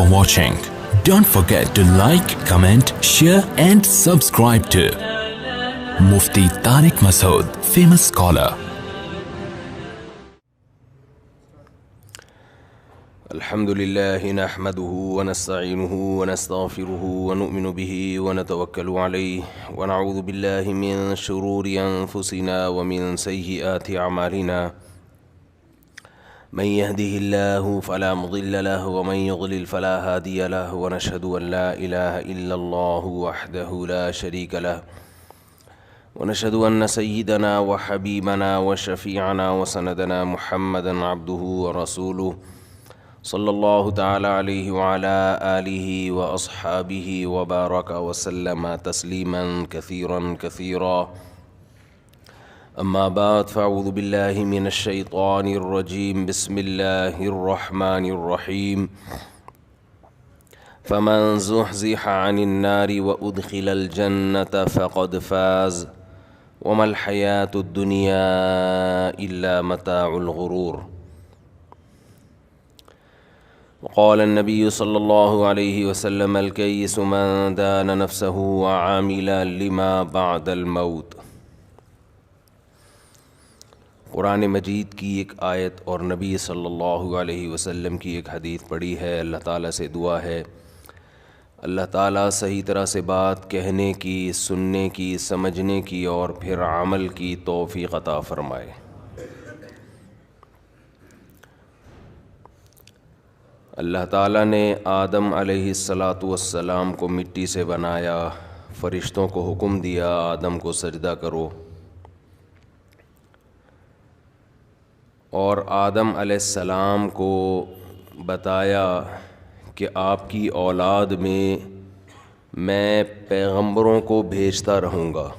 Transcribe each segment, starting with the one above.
for watching. Don't forget to like, comment, share and subscribe to Mufti Tariq Masood, famous scholar. الحمد لله نحمده ونستعينه ونستغفره ونؤمن به ونتوكل عليه ونعوذ بالله من شرور أنفسنا ومن سيئات أعمالنا من يهده الله فلا مضل له ومن يضلل فلا هادي له ونشهد أن لا إله إلا الله وحده لا شريك له ونشهد أن سيدنا وحبيبنا وشفيعنا وسندنا محمدا عبده ورسوله صلی اللہ تعالی علیہ وعلى آلہ واصحابہ وبارک وسلم تسلیما کثیرا کثیرا اما بعد فاعوذ باللہ من الشیطان الرجیم بسم اللہ الرحمن الرحیم فمن زحزح عن النار وادخل الجنة فقد فاز وما الحیاة الدنیا الا متاع الغرور وقال النبي صلى الله عليه وسلم الكيس من دان نفسه وعمل لما بعد الموت۔ قرآن مجید کی ایک آیت اور نبی صلی اللہ علیہ وسلم کی ایک حدیث پڑھی ہے۔ اللہ تعالیٰ سے دعا ہے اللہ تعالیٰ صحیح طرح سے بات کہنے کی، سننے کی، سمجھنے کی اور پھر عمل کی توفیق عطا فرمائے۔ اللہ تعالیٰ نے آدم علیہ السلام کو مٹی سے بنایا، فرشتوں کو حکم دیا آدم کو سجدہ کرو، اور آدم علیہ السلام کو بتایا کہ آپ کی اولاد میں پیغمبروں کو بھیجتا رہوں گا۔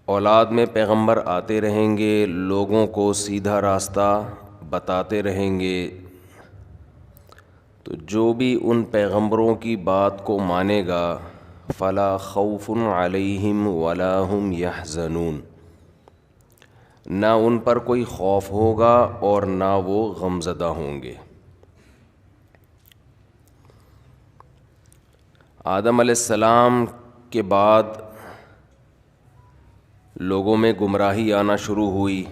اولاد میں پیغمبر آتے رہیں گے، لوگوں کو سیدھا راستہ بتاتے رہیں گے، تو جو بھی ان پیغمبروں کی بات کو مانے گا فلا خوف علیہم ولا هم یحزنون، نہ ان پر کوئی خوف ہوگا اور نہ وہ غمزدہ ہوں گے۔ آدم علیہ السلام کے بعد لوگوں میں گمراہی آنا شروع ہوئی،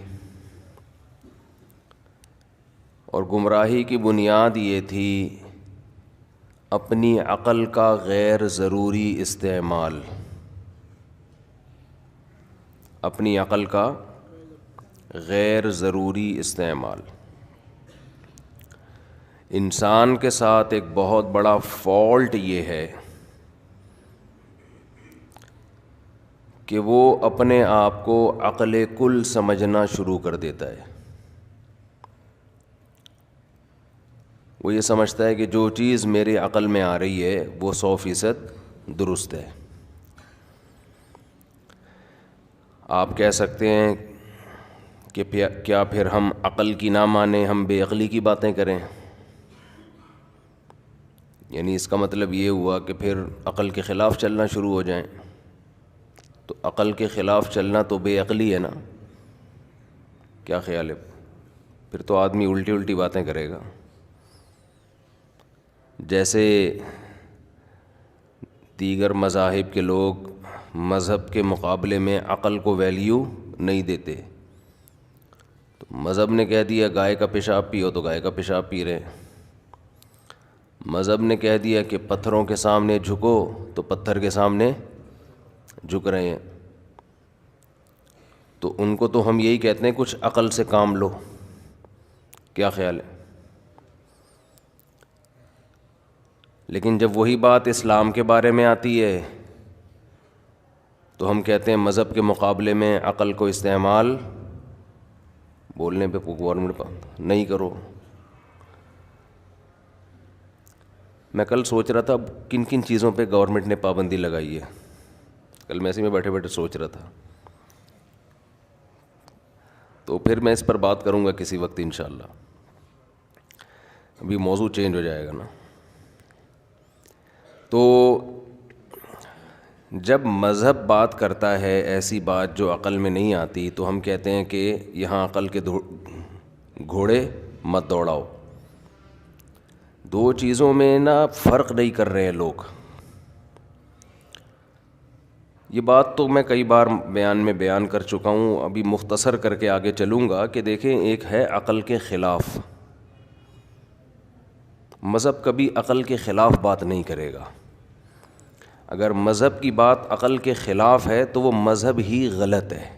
اور گمراہی کی بنیاد یہ تھی اپنی عقل کا غیر ضروری استعمال، اپنی عقل کا غیر ضروری استعمال۔ انسان کے ساتھ ایک بہت بڑا فالٹ یہ ہے کہ وہ اپنے آپ کو عقل کل سمجھنا شروع کر دیتا ہے۔ وہ یہ سمجھتا ہے کہ جو چیز میرے عقل میں آ رہی ہے وہ 100% درست ہے۔ آپ کہہ سکتے ہیں کہ کیا پھر ہم عقل کی نہ مانیں، ہم بے عقلی کی باتیں کریں؟ یعنی اس کا مطلب یہ ہوا کہ پھر عقل کے خلاف چلنا شروع ہو جائیں؟ تو عقل کے خلاف چلنا تو بے عقلی ہے نا؟ کیا خیال ہے؟ پھر تو آدمی الٹی باتیں کرے گا۔ جیسے دیگر مذاہب کے لوگ مذہب کے مقابلے میں عقل کو ویلیو نہیں دیتے، تو مذہب نے کہہ دیا گائے کا پیشاب پیو تو گائے کا پیشاب پی رہے، مذہب نے کہہ دیا کہ پتھروں کے سامنے جھکو تو پتھر کے سامنے جھک رہے ہیں۔ تو ان کو تو ہم یہی کہتے ہیں کچھ عقل سے کام لو۔ کیا خیال ہے؟ لیکن جب وہی بات اسلام کے بارے میں آتی ہے تو ہم کہتے ہیں مذہب کے مقابلے میں عقل کو استعمال بولنے پہ گورنمنٹ نہیں کرو۔ میں کل سوچ رہا تھا کن کن چیزوں پہ گورنمنٹ نے پابندی لگائی ہے، کل میں ایسے میں بیٹھے بیٹھے سوچ رہا تھا، تو پھر میں اس پر بات کروں گا کسی وقت انشاءاللہ۔ ابھی موضوع چینج ہو جائے گا نا۔ تو جب مذہب بات کرتا ہے ایسی بات جو عقل میں نہیں آتی تو ہم کہتے ہیں کہ یہاں عقل کے گھوڑے مت دوڑاؤ. دو چیزوں میں نا فرق نہیں کر رہے ہیں لوگ. یہ بات تو میں کئی بار بیان کر چکا ہوں, ابھی مختصر کر کے آگے چلوں گا کہ دیکھیں, ایک ہے عقل کے خلاف. مذہب کبھی عقل کے خلاف بات نہیں کرے گا. اگر مذہب کی بات عقل کے خلاف ہے تو وہ مذہب ہی غلط ہے,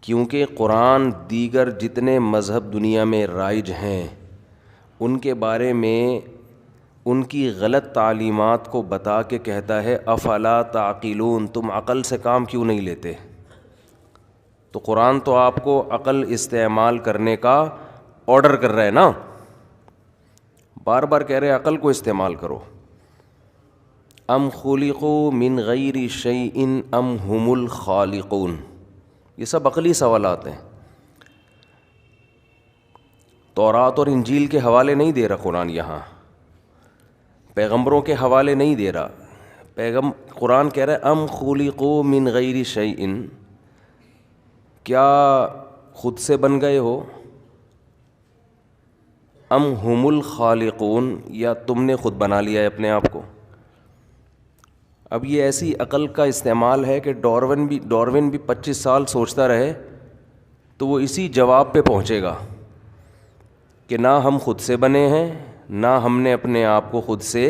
کیونکہ قرآن دیگر جتنے مذہب دنیا میں رائج ہیں ان کے بارے میں ان کی غلط تعلیمات کو بتا کے کہتا ہے افلا تعقلون, تم عقل سے کام کیوں نہیں لیتے. تو قرآن تو آپ کو عقل استعمال کرنے کا آرڈر کر رہا ہے نا, بار بار کہہ رہے عقل کو استعمال کرو. ام خلقوا من غیر شیء ام هم الخالقون, یہ سب عقلی سوالات ہیں. تورات اور انجیل کے حوالے نہیں دے رہا قرآن, یہاں پیغمبروں کے حوالے نہیں دے رہا. قرآن کہہ رہا ہے ام خلقوا من غیر شیء, کیا خود سے بن گئے ہو, ام هم الخالقون, یا تم نے خود بنا لیا ہے اپنے آپ کو. اب یہ ایسی عقل کا استعمال ہے کہ ڈاروین بھی 25 سال سوچتا رہے تو وہ اسی جواب پہ پہنچے گا کہ نہ ہم خود سے بنے ہیں نہ ہم نے اپنے آپ کو خود سے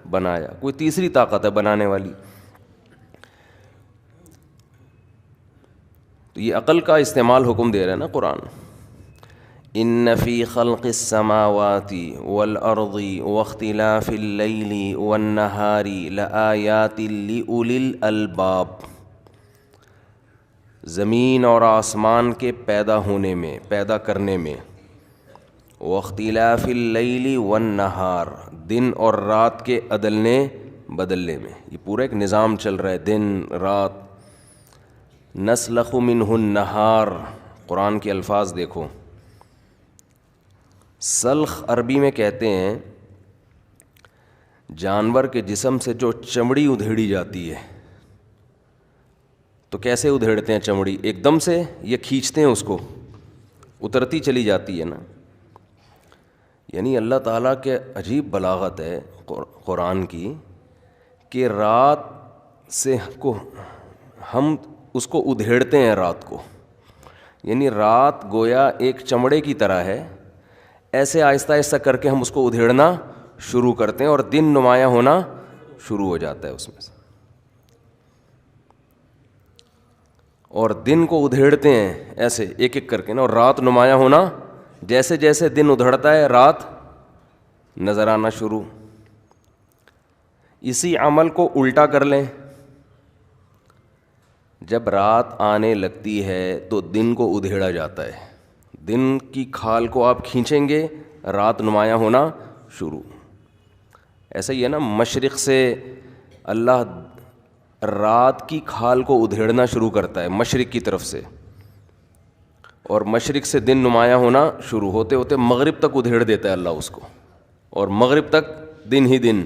بنایا, کوئی تیسری طاقت ہے بنانے والی. تو یہ عقل کا استعمال حکم دے رہا ہے نا قرآن. ان فی خلق السماوات والارض واختلاف اللیل والنہار لآیات لأولی الالباب, زمین اور آسمان کے پیدا ہونے میں, پیدا کرنے میں, واختلاف اللیل والنہار, دن اور رات کے عدلنے بدلنے میں. یہ پورا ایک نظام چل رہا ہے, دن رات. نسلخ منہ النہار, قرآن کے الفاظ دیکھو. سلخ عربی میں کہتے ہیں جانور کے جسم سے جو چمڑی ادھیڑی جاتی ہے. تو کیسے ادھیڑتے ہیں چمڑی, ایک دم سے یہ کھینچتے ہیں اس کو, اترتی چلی جاتی ہے نا. یعنی اللہ تعالیٰ کے عجیب بلاغت ہے قرآن کی کہ رات سے کو ہم اس کو ادھیڑتے ہیں رات کو, یعنی رات گویا ایک چمڑے کی طرح ہے, ایسے آہستہ آہستہ کر کے ہم اس کو ادھیڑنا شروع کرتے ہیں اور دن نمایاں ہونا شروع ہو جاتا ہے اس میں سے. اور دن کو ادھیڑتے ہیں ایسے ایک ایک کر کے نا, اور رات نمایاں ہونا, جیسے جیسے دن ادھڑتا ہے رات نظر آنا شروع. اسی عمل کو الٹا کر لیں, جب رات آنے لگتی ہے تو دن کو ادھیڑا جاتا ہے, دن کی کھال کو آپ کھینچیں گے رات نمایاں ہونا شروع. ایسا ہی ہے نا, مشرق سے اللہ رات کی کھال کو ادھیڑنا شروع کرتا ہے مشرق کی طرف سے, اور مشرق سے دن نمایاں ہونا شروع ہوتے ہوتے مغرب تک ادھیڑ دیتا ہے اللہ اس کو, اور مغرب تک دن ہی دن.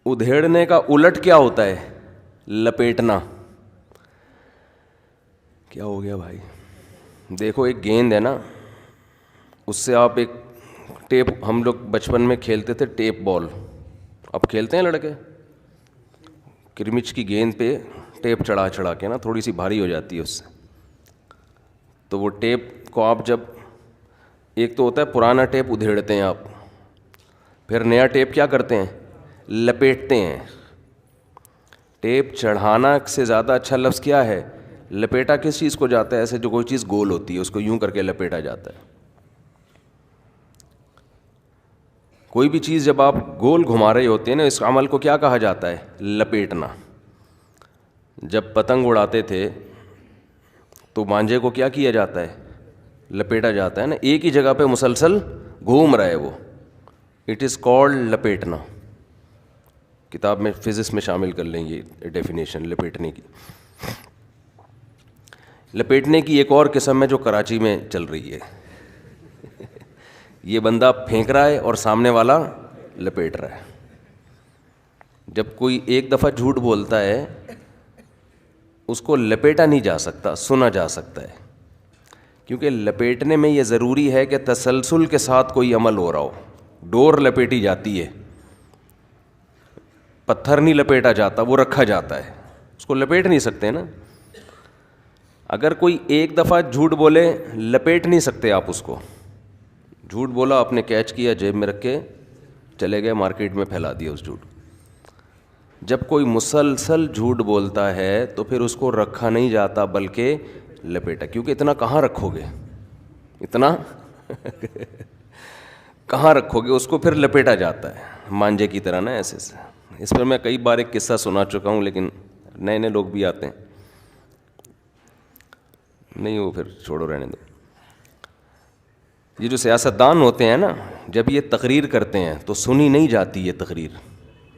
ادھیڑنے کا الٹ کیا ہوتا ہے, لپیٹنا. کیا ہو گیا بھائی, دیکھو ایک گیند ہے نا, اس سے آپ ایک ٹیپ, ہم لوگ بچپن میں کھیلتے تھے ٹیپ بال, اب کھیلتے ہیں لڑکے, کرمچ کی گیند پہ ٹیپ چڑھا کے نا, تھوڑی سی بھاری ہو جاتی ہے اس سے. تو وہ ٹیپ کو آپ جب, ایک تو ہوتا ہے پرانا ٹیپ ادھیڑتے ہیں آپ, پھر نیا ٹیپ کیا کرتے ہیں, لپیٹتے ہیں. ٹیپ چڑھانا سے زیادہ اچھا لفظ کیا ہے, لپیٹا کس چیز کو جاتا ہے, ایسے جو کوئی چیز گول ہوتی ہے اس کو یوں کر کے لپیٹا جاتا ہے. کوئی بھی چیز جب آپ گول گھما رہے ہوتے ہیں نا, اس عمل کو کیا کہا جاتا ہے, لپیٹنا. جب پتنگ اڑاتے تھے تو مانجے کو کیا کیا جاتا ہے, لپیٹا جاتا ہے نا, ایک ہی جگہ پہ مسلسل گھوم رہا ہے وہ, اٹ از کالڈ لپیٹنا. کتاب میں فزکس میں شامل کر لیں یہ ڈیفینیشن لپیٹنے کی. لپیٹنے کی ایک اور قسم ہے جو کراچی میں چل رہی ہے. یہ بندہ پھینک رہا ہے اور سامنے والا لپیٹ رہا ہے. جب کوئی ایک دفعہ جھوٹ بولتا ہے اس کو لپیٹا نہیں جا سکتا, سنا جا سکتا ہے. کیونکہ لپیٹنے میں یہ ضروری ہے کہ تسلسل کے ساتھ کوئی عمل ہو رہا ہو. ڈور لپیٹی جاتی ہے, پتھر نہیں لپیٹا جاتا, وہ رکھا جاتا ہے, اس کو لپیٹ نہیں سکتے نا. اگر کوئی ایک دفعہ جھوٹ بولے لپیٹ نہیں سکتے آپ اس کو. جھوٹ بولا, آپ نے کیچ کیا, جیب میں رکھ کے چلے گئے, مارکیٹ میں پھیلا دیا اس جھوٹ. جب کوئی مسلسل جھوٹ بولتا ہے تو پھر اس کو رکھا نہیں جاتا بلکہ لپیٹا, کیونکہ اتنا کہاں رکھو گے, اتنا کہاں رکھو گے, اس کو پھر لپیٹا جاتا ہے مانجے کی طرح نا ایسے سے. اس پر میں کئی بار ایک قصہ سنا چکا ہوں, لیکن نئے نئے لوگ بھی آتے ہیں, نہیں وہ پھر چھوڑو رہنے دو. یہ جو سیاستدان ہوتے ہیں نا, جب یہ تقریر کرتے ہیں تو سنی نہیں جاتی یہ تقریر,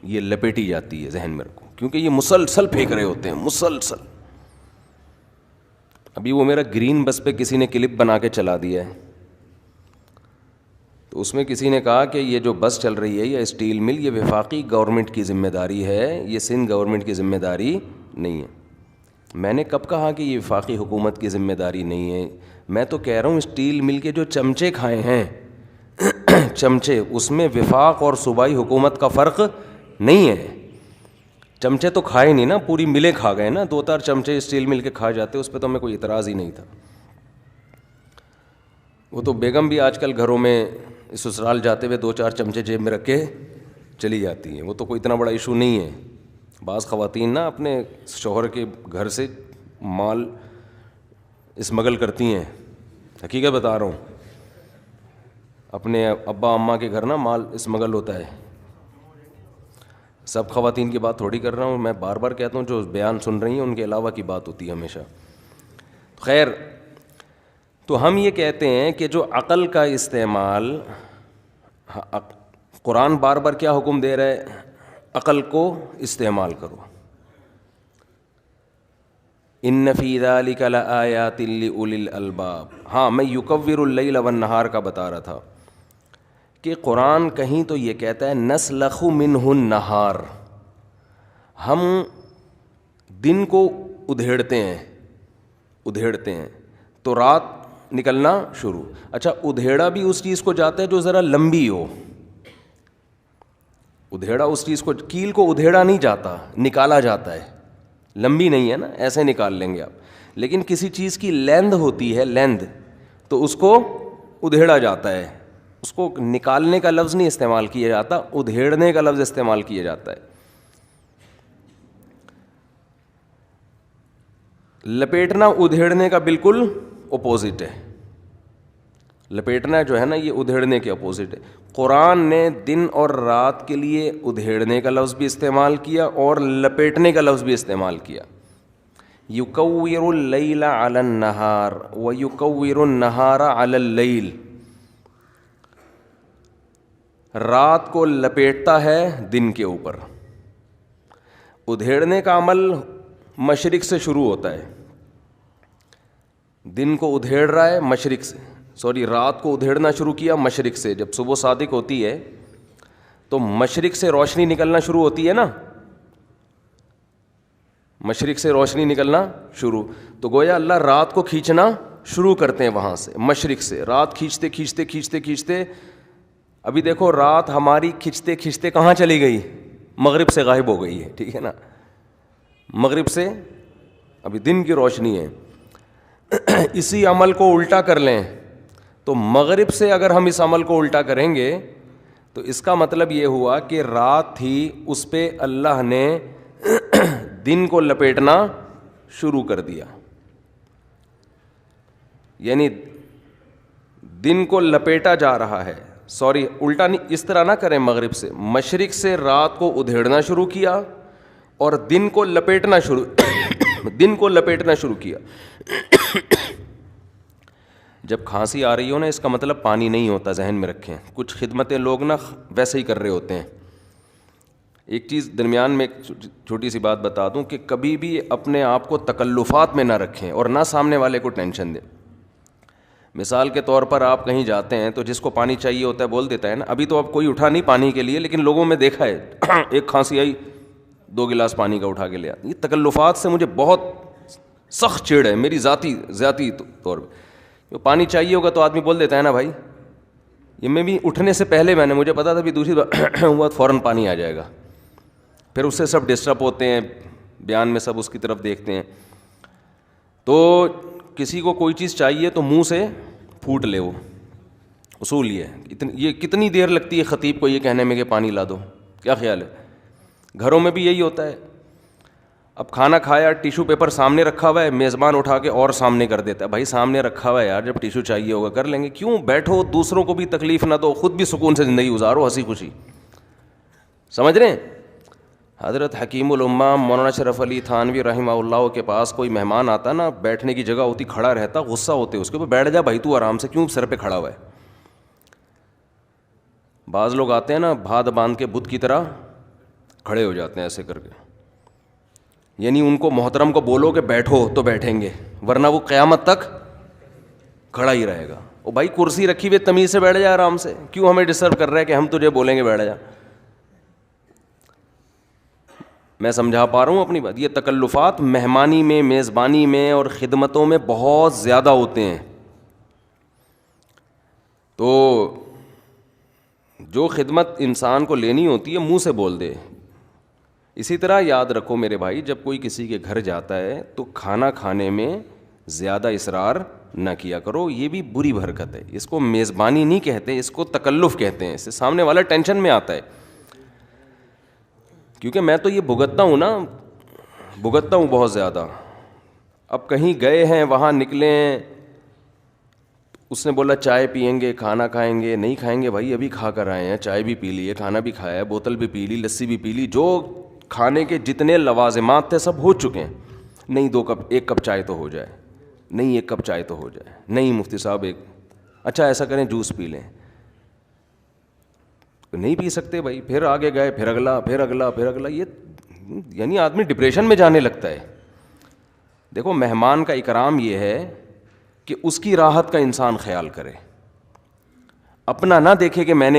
یہ لپیٹی جاتی ہے ذہن میں رکھو, کیونکہ یہ مسلسل پھینک رہے ہوتے ہیں مسلسل. ابھی وہ میرا گرین بس پہ کسی نے کلپ بنا کے چلا دیا ہے, تو اس میں کسی نے کہا کہ یہ جو بس چل رہی ہے یا اسٹیل مل, یہ وفاقی گورنمنٹ کی ذمہ داری ہے, یہ سندھ گورنمنٹ کی ذمہ داری نہیں ہے. میں نے کب کہا کہ یہ وفاقی حکومت کی ذمہ داری نہیں ہے؟ میں تو کہہ رہا ہوں اسٹیل مل کے جو چمچے کھائے ہیں چمچے, اس میں وفاق اور صوبائی حکومت کا فرق نہیں ہے. چمچے تو کھائے نہیں نا, پوری ملیں کھا گئے نا. 2-4 چمچے اسٹیل مل کے کھا جاتے, اس پہ تو ہمیں کوئی اعتراض ہی نہیں تھا. وہ تو بیگم بھی آج کل گھروں میں سسرال جاتے ہوئے 2-4 چمچے جیب میں رکھ کے چلی جاتی ہیں, وہ تو کوئی اتنا بڑا ایشو نہیں ہے. بعض خواتین نا اپنے شوہر کے گھر سے مال اسمگل کرتی ہیں, حقیقت بتا رہا ہوں. اپنے ابا اماں کے گھر نا مال اسمگل ہوتا ہے. سب خواتین کی بات تھوڑی کر رہا ہوں میں, بار بار کہتا ہوں جو بیان سن رہی ہیں ان کے علاوہ کی بات ہوتی ہے ہمیشہ. خیر, تو ہم یہ کہتے ہیں کہ جو عقل کا استعمال, قرآن بار بار کیا حکم دے رہا ہے, عقل کو استعمال کرو. ان فی ذلک لآیات لأولی الالباب. ہاں, میں یکور اللیل والنہار کا بتا رہا تھا کہ قرآن کہیں تو یہ کہتا ہے نسلخ منہ النہار, ہم دن کو ادھیڑتے ہیں تو رات نکلنا شروع. اچھا, ادھیڑا بھی اس چیز کو جاتا ہے جو ذرا لمبی ہو. ادھیڑا اس چیز کو, کیل کو ادھیڑا نہیں جاتا, نکالا جاتا ہے. لمبی نہیں ہے نا, ایسے نکال لیں گے آپ. لیکن کسی چیز کی لیندھ ہوتی ہے, لیندھ, تو اس کو ادھیڑا جاتا ہے. اس کو نکالنے کا لفظ نہیں استعمال کیا جاتا, ادھیڑنے کا لفظ استعمال کیا جاتا ہے. لپیٹنا ادھیڑنے کا بالکل اپوزٹ ہے. لپیٹنا جو ہے نا یہ ادھیڑنے کے اپوزٹ ہے. قرآن نے دن اور رات کے لیے ادھیڑنے کا لفظ بھی استعمال کیا اور لپیٹنے کا لفظ بھی استعمال کیا. یکور اللیل علی النہار ویکور النہار علی اللیل, رات کو لپیٹتا ہے دن کے اوپر. ادھیڑنے کا عمل مشرق سے شروع ہوتا ہے. دن کو ادھیڑ رہا ہے مشرق سے, رات کو ادھیڑنا شروع کیا مشرق سے. جب صبح صادق ہوتی ہے تو مشرق سے روشنی نکلنا شروع ہوتی ہے نا, مشرق سے روشنی نکلنا شروع, تو گویا اللہ رات کو کھینچنا شروع کرتے ہیں وہاں سے, مشرق سے. رات کھینچتے کھینچتے کھینچتے کھینچتے ابھی دیکھو رات ہماری کھینچتے کھینچتے کہاں چلی گئی, مغرب سے غائب ہو گئی ہے, ٹھیک ہے نا. مغرب سے ابھی دن کی روشنی ہے. اسی عمل کو الٹا کر لیں تو مغرب سے اگر ہم اس عمل کو الٹا کریں گے تو اس کا مطلب یہ ہوا کہ رات تھی, اس پہ اللہ نے دن کو لپیٹنا شروع کر دیا. یعنی دن کو لپیٹا جا رہا ہے. الٹا نہیں, اس طرح نہ کریں, مغرب سے مشرق سے رات کو ادھیڑنا شروع کیا اور دن کو لپیٹنا شروع کیا. جب کھانسی آ رہی ہو نا, اس کا مطلب پانی نہیں ہوتا, ذہن میں رکھیں. کچھ خدمتیں لوگ نا ویسے ہی کر رہے ہوتے ہیں. ایک چیز درمیان میں ایک چھوٹی سی بات بتا دوں کہ کبھی بھی اپنے آپ کو تکلفات میں نہ رکھیں اور نہ سامنے والے کو ٹینشن دیں. مثال کے طور پر آپ کہیں جاتے ہیں تو جس کو پانی چاہیے ہوتا ہے بول دیتا ہے نا, ابھی تو اب کوئی اٹھا نہیں پانی کے لیے, لیکن لوگوں میں دیکھا ہے ایک کھانسی آئی 2 گلاس پانی کا اٹھا کے لیا. یہ تکلفات سے مجھے بہت سخت چڑ ہے, میری ذاتی طور پہ, وہ پانی چاہیے ہوگا تو آدمی بول دیتا ہے نا بھائی. یہ میں بھی اٹھنے سے پہلے مجھے پتا تھا بھی دوسری بار فوراً پانی آ جائے گا. پھر اس سے سب ڈسٹرب ہوتے ہیں, بیان میں سب اس کی طرف دیکھتے ہیں. تو کسی کو کوئی چیز چاہیے تو منہ سے پھوٹ لے. وہ اصول یہ کتنی دیر لگتی ہے خطیب کو یہ کہنے میں کہ پانی لا دو, کیا خیال ہے؟ گھروں میں بھی یہی ہوتا ہے. اب کھانا کھایا, ٹیشو پیپر سامنے رکھا ہوا ہے, میزبان اٹھا کے اور سامنے کر دیتا ہے. بھائی سامنے رکھا ہوا ہے یار, جب ٹیشو چاہیے ہوگا کر لیں گے, کیوں بیٹھو, دوسروں کو بھی تکلیف نہ دو, خود بھی سکون سے زندگی گزارو ہنسی خوشی. سمجھ رہے ہیں؟ حضرت حکیم الامہ مولانا اشرف علی تھانوی رحمہ اللہ کے پاس کوئی مہمان آتا نا, بیٹھنے کی جگہ ہوتی, کھڑا رہتا, غصہ ہوتے اس کے, بیٹھ جا بھائی تو آرام سے, کیوں سر پہ کھڑا ہوا ہے. بعض لوگ آتے ہیں نا بھاد باندھ کے بت کی طرح کھڑے ہو جاتے ہیں ایسے کر کے, یعنی ان کو محترم کو بولو کہ بیٹھو تو بیٹھیں گے, ورنہ وہ قیامت تک کھڑا ہی رہے گا. او بھائی کرسی رکھی ہوئی, تمیز سے بیٹھ جا آرام سے, کیوں ہمیں ڈسٹرب کر رہا ہے کہ ہم تجھے بولیں گے بیٹھ جا. میں سمجھا پا رہا ہوں اپنی بات؟ یہ تکلفات مہمانی میں, میزبانی میں اور خدمتوں میں بہت زیادہ ہوتے ہیں. تو جو خدمت انسان کو لینی ہوتی ہے منہ سے بول دے. اسی طرح یاد رکھو میرے بھائی, جب کوئی کسی کے گھر جاتا ہے تو کھانا کھانے میں زیادہ اصرار نہ کیا کرو. یہ بھی بری حرکت ہے. اس کو میزبانی نہیں کہتے, اس کو تکلف کہتے ہیں. اس سے سامنے والا ٹینشن میں آتا ہے, کیونکہ میں تو یہ بھگتتا ہوں نا, بھگتتا ہوں بہت زیادہ. اب کہیں گئے ہیں, وہاں نکلیں, اس نے بولا چائے پئیں گے, کھانا کھائیں گے, نہیں کھائیں گے. بھائی ابھی کھا کر آئے ہیں, چائے بھی پی لی ہے, کھانا بھی کھایا ہے, بوتل بھی پی لی, لسی بھی پی لی, جو کھانے کے جتنے لوازمات تھے سب ہو چکے ہیں. نہیں 2 کپ, 1 کپ چائے تو ہو جائے, نہیں 1 کپ چائے تو ہو جائے, نہیں مفتی صاحب اچھا ایسا کریں جوس پی لیں. نہیں پی سکتے بھائی, پھر آگے گئے, پھر اگلا, پھر اگلا, پھر اگلا. یہ یعنی آدمی ڈپریشن میں جانے لگتا ہے. دیکھو مہمان کا اکرام یہ ہے کہ اس کی راحت کا انسان خیال کرے, اپنا نہ دیکھے کہ میں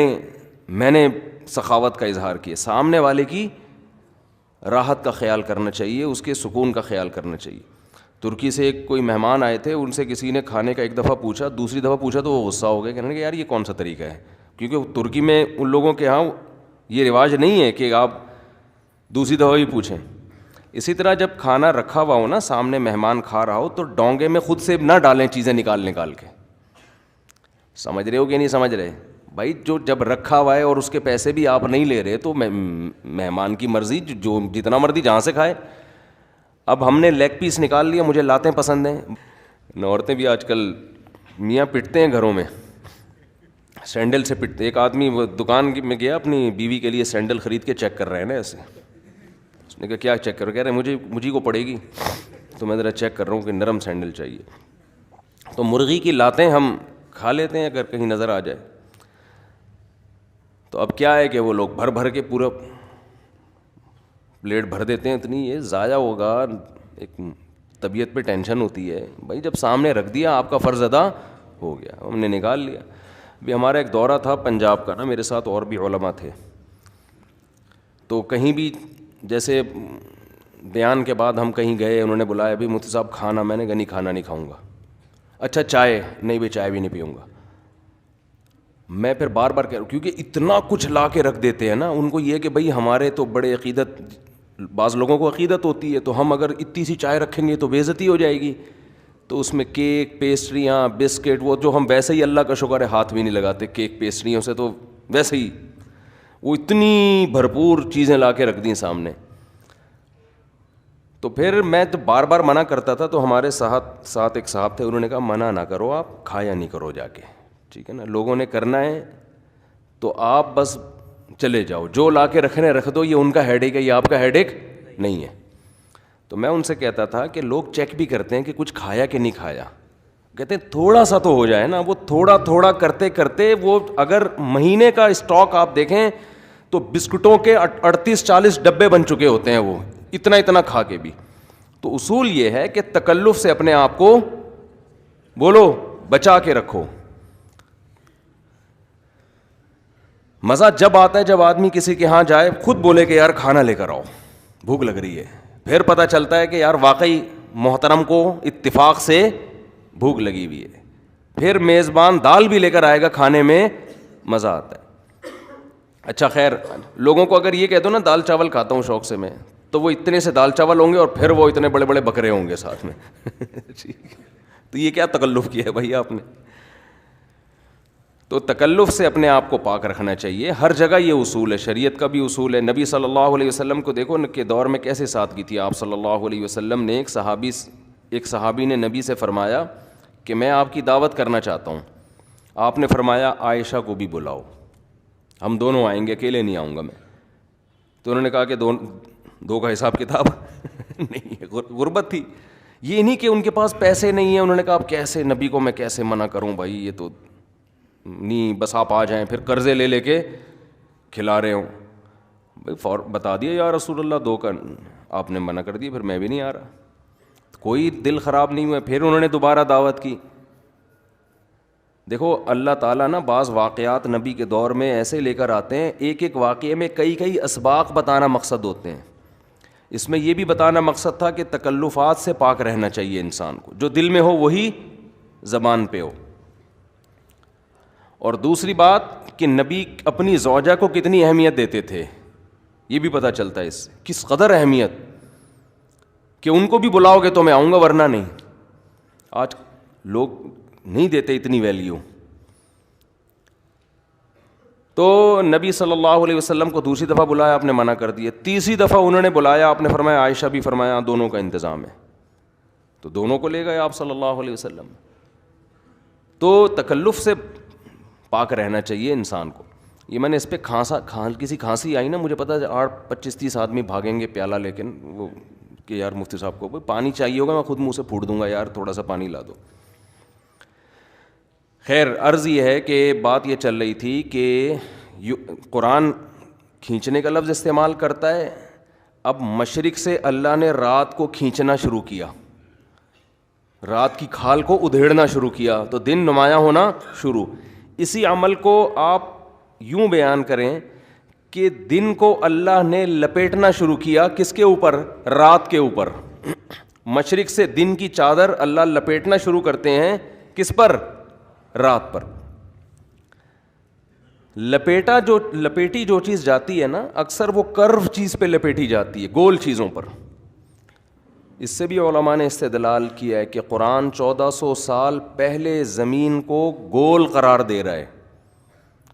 نے سخاوت کا اظہار کیا. سامنے والے کی راحت کا خیال کرنا چاہیے, اس کے سکون کا خیال کرنا چاہیے. ترکی سے ایک کوئی مہمان آئے تھے, ان سے کسی نے کھانے کا ایک دفعہ پوچھا, دوسری دفعہ پوچھا تو وہ غصہ ہو گئے, کہنے کہ یار یہ کون سا طریقہ ہے, کیونکہ ترکی میں ان لوگوں کے ہاں یہ رواج نہیں ہے کہ آپ دوسری دفعہ بھی پوچھیں. اسی طرح جب کھانا رکھا ہوا ہو نا, سامنے مہمان کھا رہا ہو, تو ڈونگے میں خود سے نہ ڈالیں چیزیں نکال کے. سمجھ رہے ہو کہ نہیں سمجھ رہے بھائی؟ جو جب رکھا ہوا ہے اور اس کے پیسے بھی آپ نہیں لے رہے, تو مہمان کی مرضی, جو جتنا مرضی جہاں سے کھائے. اب ہم نے لیگ پیس نکال لیا, مجھے لاتیں پسند ہیں. عورتیں بھی آج کل میاں پٹتے ہیں گھروں میں, سینڈل سے پٹتے. ایک آدمی وہ دکان میں گیا, اپنی بیوی کے لیے سینڈل خرید کے چیک کر رہے ہیں نا ایسے. اس نے کہا کیا چیک کرو؟ کہہ رہے مجھے کو پڑے گی, تو میں ذرا چیک کر رہا ہوں کہ نرم سینڈل چاہیے. تو مرغی کی لاتیں ہم کھا لیتے ہیں اگر کہیں نظر آ جائے. تو اب کیا ہے کہ وہ لوگ بھر کے پورا پلیٹ بھر دیتے ہیں, اتنی یہ ضائع ہوگا. ایک طبیعت پہ ٹینشن ہوتی ہے بھائی. جب سامنے رکھ دیا آپ کا فرض ادا ہو گیا, ہم نے نکال لیا. بھی ہمارا ایک دورہ تھا پنجاب کا نا, میرے ساتھ اور بھی علماء تھے. تو کہیں بھی جیسے بیان کے بعد ہم کہیں گئے, انہوں نے بلایا بھی مفتی صاحب کھانا, میں نے کہا نہیں کھانا نہیں کھاؤں گا. اچھا چائے, نہیں بھی چائے بھی نہیں پیوں گا. میں پھر بار بار کہہ رہا ہوں, کیونکہ اتنا کچھ لا کے رکھ دیتے ہیں نا. ان کو یہ کہ بھائی ہمارے تو بڑے عقیدت, بعض لوگوں کو عقیدت ہوتی ہے, تو ہم اگر اتنی سی چائے رکھیں گے تو بے عزتی ہو جائے گی. تو اس میں کیک, پیسٹریاں, بسکٹ, وہ جو ہم ویسے ہی اللہ کا شکر ہے ہاتھ بھی نہیں لگاتے کیک پیسٹریوں سے, تو ویسے ہی وہ اتنی بھرپور چیزیں لا کے رکھ دیں سامنے. تو پھر میں تو بار بار منع کرتا تھا. تو ہمارے ساتھ ایک صاحب تھے, انہوں نے کہا منع نہ کرو, آپ کھایا نہیں کرو جا کے, ٹھیک ہے نا. لوگوں نے کرنا ہے تو آپ بس چلے جاؤ, جو لا کے رکھنے رکھ دو, یہ ان کا ہیڈ ایک ہے, یہ آپ کا ہیڈ ایک نہیں ہے. تو میں ان سے کہتا تھا کہ لوگ چیک بھی کرتے ہیں کہ کچھ کھایا کہ نہیں کھایا. کہتے ہیں تھوڑا سا تو ہو جائے نا. وہ تھوڑا کرتے کرتے وہ اگر مہینے کا اسٹاک آپ دیکھیں تو بسکٹوں کے 38-40 ڈبے بن چکے ہوتے ہیں, وہ اتنا کھا کے بھی. تو اصول یہ ہے کہ تکلف سے اپنے آپ کو بولو بچا کے رکھو. مزہ جب آتا ہے جب آدمی کسی کے ہاں جائے, خود بولے کہ یار کھانا لے کر آؤ, بھوک لگ رہی ہے. پھر پتہ چلتا ہے کہ یار واقعی محترم کو اتفاق سے بھوک لگی ہوئی ہے. پھر میزبان دال بھی لے کر آئے گا, کھانے میں مزہ آتا ہے. اچھا خیر, لوگوں کو اگر یہ کہہ دو نا دال چاول کھاتا ہوں شوق سے میں, تو وہ اتنے سے دال چاول ہوں گے اور پھر وہ اتنے بڑے بڑے بکرے ہوں گے ساتھ میں. تو یہ کیا تکلف کیا ہے بھائی آپ نے؟ تو تکلف سے اپنے آپ کو پاک رکھنا چاہیے. ہر جگہ یہ اصول ہے, شریعت کا بھی اصول ہے. نبی صلی اللہ علیہ وسلم کو دیکھو کہ دور میں کیسے سادگی تھی. آپ صلی اللہ علیہ وسلم نے ایک صحابی نے نبی سے فرمایا کہ میں آپ کی دعوت کرنا چاہتا ہوں. آپ نے فرمایا عائشہ کو بھی بلاؤ, ہم دونوں آئیں گے, اکیلے نہیں آؤں گا میں. تو انہوں نے کہا کہ دو کا حساب کتاب نہیں, غربت تھی. یہ نہیں کہ ان کے پاس پیسے نہیں ہیں, انہوں نے کہا اب کیسے نبی کو میں کیسے منع کروں بھائی, یہ تو نہیں, بس آپ آ جائیں. پھر قرضے لے لے کے کھلا رہے ہوں. بھائی بتا دیا یا رسول اللہ, دو کا آپ نے منع کر دیا, پھر میں بھی نہیں آ رہا. کوئی دل خراب نہیں ہوا. پھر انہوں نے دوبارہ دعوت کی. دیکھو اللہ تعالیٰ نا بعض واقعات نبی کے دور میں ایسے لے کر آتے ہیں, ایک ایک واقعے میں کئی اسباق بتانا مقصد ہوتے ہیں. اس میں یہ بھی بتانا مقصد تھا کہ تکلفات سے پاک رہنا چاہیے انسان کو, جو دل میں ہو وہی زبان پہ ہو. اور دوسری بات کہ نبی اپنی زوجہ کو کتنی اہمیت دیتے تھے, یہ بھی پتہ چلتا ہے اس سے, کس قدر اہمیت, کہ ان کو بھی بلاؤ گے تو میں آؤں گا ورنہ نہیں. آج لوگ نہیں دیتے اتنی ویلیو. تو نبی صلی اللہ علیہ وسلم کو دوسری دفعہ بلایا, آپ نے منع کر دیا. تیسری دفعہ انہوں نے بلایا, آپ نے فرمایا عائشہ بھی, فرمایا دونوں کا انتظام ہے. تو دونوں کو لے گئے آپ صلی اللہ علیہ وسلم. تو تکلف سے پاک رہنا چاہیے انسان کو. یہ میں نے اس پہ کسی کھانسی آئی نا, مجھے پتا 25-30 آدمی بھاگیں گے پیالہ, لیکن وہ کہ یار مفتی صاحب کو پانی چاہیے ہوگا, میں خود منہ سے پھوٹ دوں گا, یار تھوڑا سا پانی لا دو. خیر عرض یہ ہے کہ بات یہ چل رہی تھی کہ قرآن کھینچنے کا لفظ استعمال کرتا ہے. اب مشرق سے اللہ نے رات کو کھینچنا شروع کیا, رات کی کھال کو ادھیڑنا شروع کیا, تو دن نمایاں ہونا شروع. اسی عمل کو آپ یوں بیان کریں کہ دن کو اللہ نے لپیٹنا شروع کیا, کس کے اوپر؟ رات کے اوپر. مشرق سے دن کی چادر اللہ لپیٹنا شروع کرتے ہیں, کس پر؟ رات پر. لپیٹی جو چیز جاتی ہے نا, اکثر وہ کرو چیز پہ لپیٹی جاتی ہے, گول چیزوں پر. اس سے بھی علماء نے استدلال کیا ہے کہ قرآن 1400 سال پہلے زمین کو گول قرار دے رہا ہے,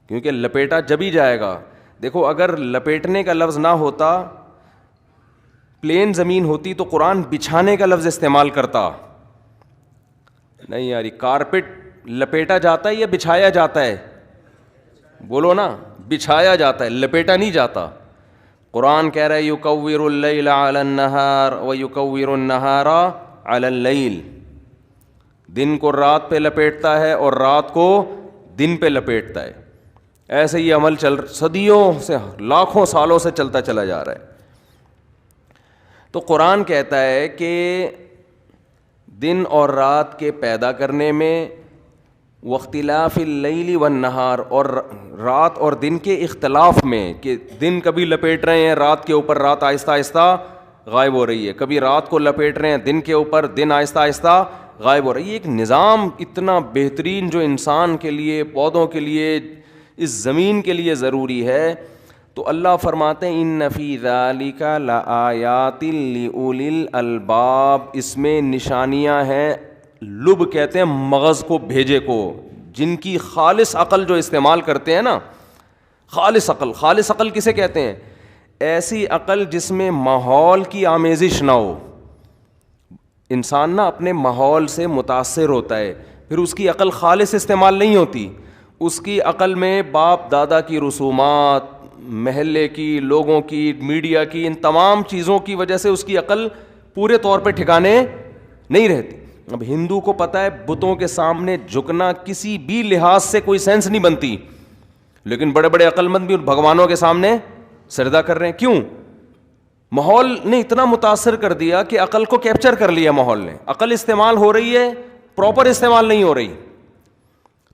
کیونکہ لپیٹا جب ہی جائے گا. دیکھو اگر لپیٹنے کا لفظ نہ ہوتا, پلین زمین ہوتی, تو قرآن بچھانے کا لفظ استعمال کرتا. نہیں یاری, کارپیٹ لپیٹا جاتا ہے یا بچھایا جاتا ہے؟ بولو نا, بچھایا جاتا ہے, لپیٹا نہیں جاتا. قرآن کہہ رہا ہے یکور اللیل علی النہار ویکور النہار علی اللیل, دن کو رات پہ لپیٹتا ہے اور رات کو دن پہ لپیٹتا ہے. ایسے ہی عمل صدیوں سے, لاکھوں سالوں سے چلتا چلا جا رہا ہے. تو قرآن کہتا ہے کہ دن اور رات کے پیدا کرنے میں, واختلاف اللیل والنہار, اور رات اور دن کے اختلاف میں, کہ دن کبھی لپیٹ رہے ہیں رات کے اوپر, رات آہستہ آہستہ غائب ہو رہی ہے, کبھی رات کو لپیٹ رہے ہیں دن کے اوپر, دن آہستہ آہستہ غائب ہو رہی ہے. ایک نظام اتنا بہترین جو انسان کے لیے, پودوں کے لیے, اس زمین کے لیے ضروری ہے. تو اللہ فرماتے ہیں ان فی ذالک لآیات لأولی الالباب, اس میں نشانیاں ہیں. لب کہتے ہیں مغز کو, بھیجے کو, جن کی خالص عقل جو استعمال کرتے ہیں نا, خالص عقل کسے کہتے ہیں؟ ایسی عقل جس میں ماحول کی آمیزش نہ ہو. انسان نا اپنے ماحول سے متاثر ہوتا ہے, پھر اس کی عقل خالص استعمال نہیں ہوتی. اس کی عقل میں باپ دادا کی رسومات, محلے کی, لوگوں کی, میڈیا کی, ان تمام چیزوں کی وجہ سے اس کی عقل پورے طور پہ ٹھکانے نہیں رہتی. اب ہندو کو پتہ ہے بتوں کے سامنے جھکنا کسی بھی لحاظ سے کوئی سینس نہیں بنتی, لیکن بڑے بڑے عقل مند بھی بھگوانوں کے سامنے سجدہ کر رہے ہیں. کیوں؟ ماحول نے اتنا متاثر کر دیا کہ عقل کو کیپچر کر لیا ماحول نے. عقل استعمال ہو رہی ہے, پراپر استعمال نہیں ہو رہی.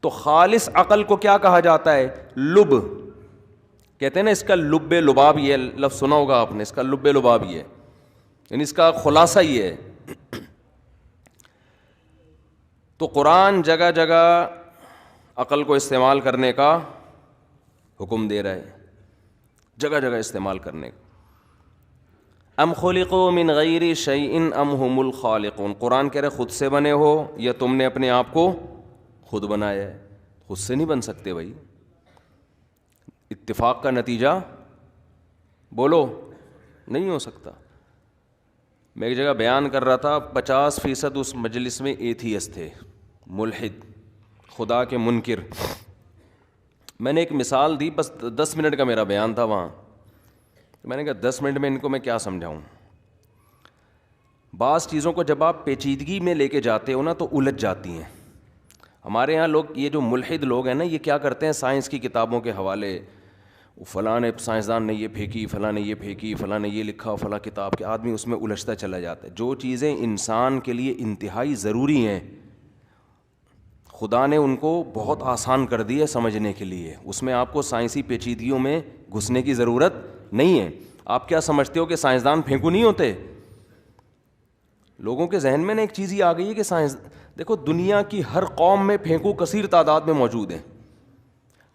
تو خالص عقل کو کیا کہا جاتا ہے؟ لب کہتے ہیں نا. اس کا لب لباب یہ لفظ سنا ہوگا آپ نے, اس کا لب لباب یہ ہے, یعنی اس کا خلاصہ یہ ہے. تو قرآن جگہ جگہ عقل کو استعمال کرنے کا حکم دے رہا ہے، جگہ جگہ استعمال کرنے کا. ام خلقوا من غیر شیء ام هم الخالقون. قرآن کہہ رہے خود سے بنے ہو یا تم نے اپنے آپ کو خود بنایا ہے. خود سے نہیں بن سکتے بھائی. اتفاق کا نتیجہ بولو نہیں ہو سکتا. میں ایک جگہ بیان کر رہا تھا 50% اس مجلس میں ایتھیسٹ تھے، ملحد، خدا کے منکر. میں نے ایک مثال دی، بس 10 منٹ کا میرا بیان تھا وہاں. میں نے کہا 10 منٹ میں ان کو میں کیا سمجھاؤں. بعض چیزوں کو جب آپ پیچیدگی میں لے کے جاتے ہو نا تو الجھ جاتی ہیں. ہمارے ہاں لوگ، یہ جو ملحد لوگ ہیں نا، یہ کیا کرتے ہیں، سائنس کی کتابوں کے حوالے، فلاں نے سائنسدان نے یہ پھینکی، فلاں نے یہ پھینکی، فلاں نے یہ لکھا، فلاں کتاب کے، آدمی اس میں الجھتا چلا جاتا ہے. جو چیزیں انسان کے لیے انتہائی ضروری ہیں خدا نے ان کو بہت آسان کر دی ہے سمجھنے کے لیے. اس میں آپ کو سائنسی پیچیدگیوں میں گھسنے کی ضرورت نہیں ہے. آپ کیا سمجھتے ہو کہ سائنسدان پھینکو نہیں ہوتے؟ لوگوں کے ذہن میں نا ایک چیز ہی آ گئی ہے کہ سائنس، دیکھو دنیا کی ہر قوم میں پھینکو کثیر تعداد میں موجود ہیں.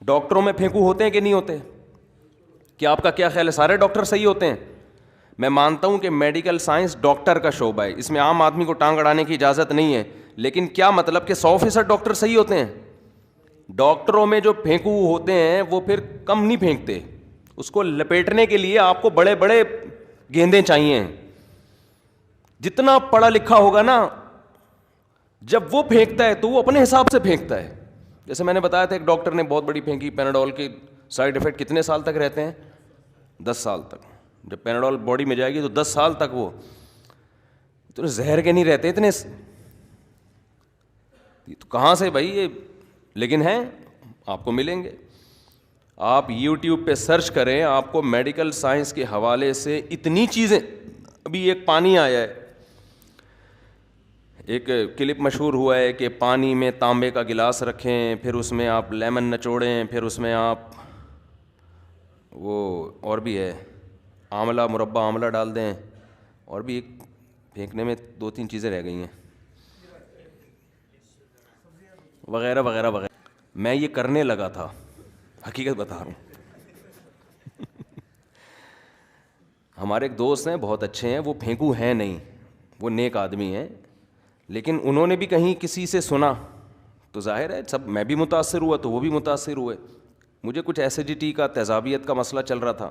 ڈاکٹروں میں پھینکو ہوتے ہیں کہ نہیں ہوتے؟ کیا آپ کا کیا خیال ہے سارے ڈاکٹر صحیح ہوتے ہیں؟ میں مانتا ہوں کہ میڈیکل سائنس ڈاکٹر کا شعبہ ہے، اس میں عام آدمی کو ٹانگ اڑانے کی اجازت نہیں ہے. لیکن کیا مطلب کہ 100% ڈاکٹر صحیح ہوتے ہیں؟ ڈاکٹروں میں جو پھینکو ہوتے ہیں وہ پھر کم نہیں پھینکتے. اس کو لپیٹنے کے لیے آپ کو بڑے بڑے گیندے چاہیے. جتنا پڑھا لکھا ہوگا نا، جب وہ پھینکتا ہے تو وہ اپنے حساب سے پھینکتا ہے. جیسے میں نے بتایا تھا ایک ڈاکٹر نے بہت بڑی پھینکی، پیناڈول کے سائڈ افیکٹ کتنے سال تک رہتے ہیں؟ 10 سال تک. جب پیناڈول باڈی میں جائے گی تو 10 سال تک وہ اتنے زہر کے نہیں رہتے اتنے. تو کہاں سے بھائی یہ، لیکن ہیں، آپ کو ملیں گے. آپ یوٹیوب پہ سرچ کریں، آپ کو میڈیکل سائنس کے حوالے سے اتنی چیزیں. ابھی ایک پانی آیا ہے، ایک کلپ مشہور ہوا ہے کہ پانی میں تانبے کا گلاس رکھیں، پھر اس میں آپ لیمن نچوڑیں، پھر اس میں آپ وہ اور بھی ہے آملہ، مربع آملہ ڈال دیں، اور بھی ایک پھینکنے میں 2-3 چیزیں رہ گئی ہیں وغیرہ وغیرہ وغیرہ. میں یہ کرنے لگا تھا، حقیقت بتا رہا ہوں. ہمارے ایک دوست ہیں بہت اچھے ہیں، وہ پھینکو ہیں نہیں، وہ نیک آدمی ہیں، لیکن انہوں نے بھی کہیں کسی سے سنا تو ظاہر ہے سب، میں بھی متاثر ہوا تو وہ بھی متاثر ہوئے. مجھے کچھ ایسیڈیٹی کا، تیزابیت کا مسئلہ چل رہا تھا،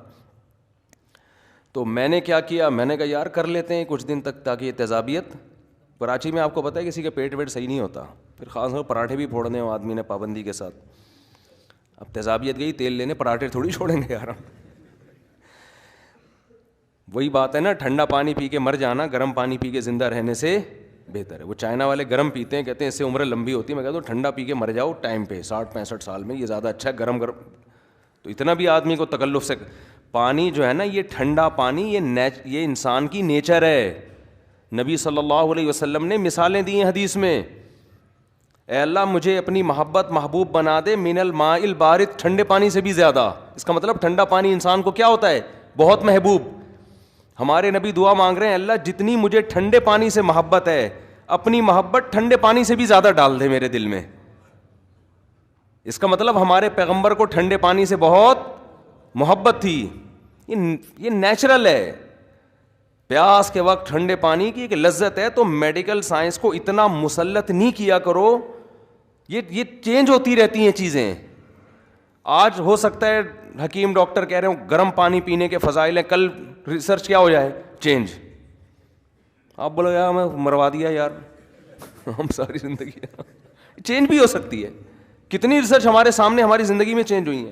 تو میں نے کیا کیا، میں نے کہا یار کر لیتے ہیں کچھ دن تک تاکہ یہ تیزابیت. کراچی میں آپ کو پتہ ہے کسی کا پیٹ ویٹ صحیح نہیں ہوتا، پھر خاص طور پراٹھے بھی پھوڑنے ہو آدمی نے پابندی کے ساتھ. اب تیزابیت گئی تیل لینے، پراٹھے تھوڑی چھوڑیں گے یار. وہی بات ہے نا، ٹھنڈا پانی پی کے مر جانا گرم پانی پی کے زندہ رہنے سے بہتر ہے. وہ چائنا والے گرم پیتے ہیں، کہتے ہیں اس سے عمر لمبی ہوتی ہے. میں کہتا ہوں ٹھنڈا پی کے مر جاؤ ٹائم پہ 60-65 سال میں، یہ زیادہ اچھا ہے. گرم تو اتنا بھی آدمی کو تکلف سے پانی جو ہے نا، یہ ٹھنڈا پانی، یہ انسان کی نیچر ہے. نبی صلی اللہ علیہ وسلم نے مثالیں دی ہیں حدیث میں، اے اللہ مجھے اپنی محبت محبوب بنا دے من الماء البارد، ٹھنڈے پانی سے بھی زیادہ. اس کا مطلب ٹھنڈا پانی انسان کو کیا ہوتا ہے؟ بہت محبوب. ہمارے نبی دعا مانگ رہے ہیں، اللہ جتنی مجھے ٹھنڈے پانی سے محبت ہے، اپنی محبت ٹھنڈے پانی سے بھی زیادہ ڈال دے میرے دل میں. اس کا مطلب ہمارے پیغمبر کو ٹھنڈے پانی سے بہت محبت تھی. یہ نیچرل ہے. پیاس کے وقت ٹھنڈے پانی کی ایک لذت ہے. تو میڈیکل سائنس کو اتنا مسلط نہیں کیا کرو، یہ چینج ہوتی رہتی ہیں چیزیں. آج ہو سکتا ہے حکیم ڈاکٹر کہہ رہے ہوں گرم پانی پینے کے فضائل ہیں، کل ریسرچ کیا ہو جائے، چینج. آپ بولو یار میں مروا دیا یار ہم ساری زندگی چینج بھی ہو سکتی ہے. کتنی ریسرچ ہمارے سامنے ہماری زندگی میں چینج ہوئی ہیں.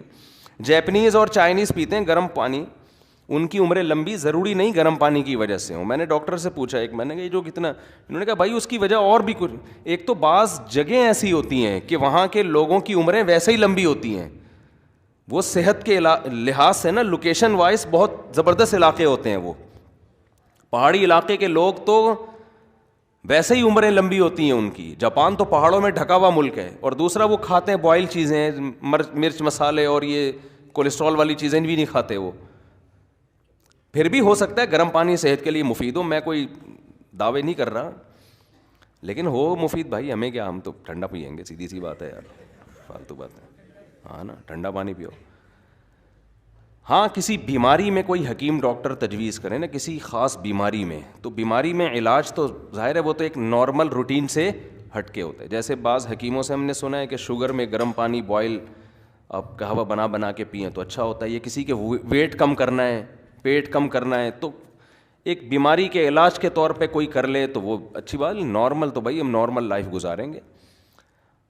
جیپنیز اور چائنیز پیتے ہیں گرم پانی، ان کی عمریں لمبی ضروری نہیں گرم پانی کی وجہ سے ہوں. میں نے ڈاکٹر سے پوچھا ایک، میں نے کہا جو کتنا، انہوں نے کہا بھائی اس کی وجہ اور بھی کچھ. ایک تو بعض جگہیں ایسی ہوتی ہیں کہ وہاں کے لوگوں کی عمریں ویسے ہی لمبی ہوتی ہیں. وہ صحت کے لحاظ سے نا لوکیشن وائز بہت زبردست علاقے ہوتے ہیں. وہ پہاڑی علاقے کے لوگ تو ویسے ہی عمریں لمبی ہوتی ہیں ان کی. جاپان تو پہاڑوں میں ڈھکا ہوا ملک ہے. اور دوسرا وہ کھاتے ہیں بوائل چیزیں، مرچ مسالے اور یہ کولیسٹرول والی چیزیں بھی نہیں کھاتے وہ. پھر بھی ہو سکتا ہے گرم پانی صحت کے لیے مفید ہو، میں کوئی دعوے نہیں کر رہا. لیکن ہو مفید بھائی, ہمیں کیا, ہم تو ٹھنڈا پئیں گے, سیدھی سی بات ہے یار, فالتو بات ہے. ہاں نا, ٹھنڈا پانی پیو. ہاں کسی بیماری میں کوئی حکیم ڈاکٹر تجویز کرے نا کسی خاص بیماری میں, تو بیماری میں علاج تو ظاہر ہے وہ تو ایک نارمل روٹین سے ہٹ کے ہوتا ہے. جیسے بعض حکیموں سے ہم نے سنا ہے کہ شوگر میں گرم پانی بوائل آپ قہوہ بنا کے پئیں تو اچھا ہوتا ہے. یہ کسی کے ویٹ کم کرنا ہے, پیٹ کم کرنا ہے, تو ایک بیماری کے علاج کے طور پہ کوئی کر لے تو وہ اچھی بات. نارمل تو بھائی ہم نارمل لائف گزاریں گے.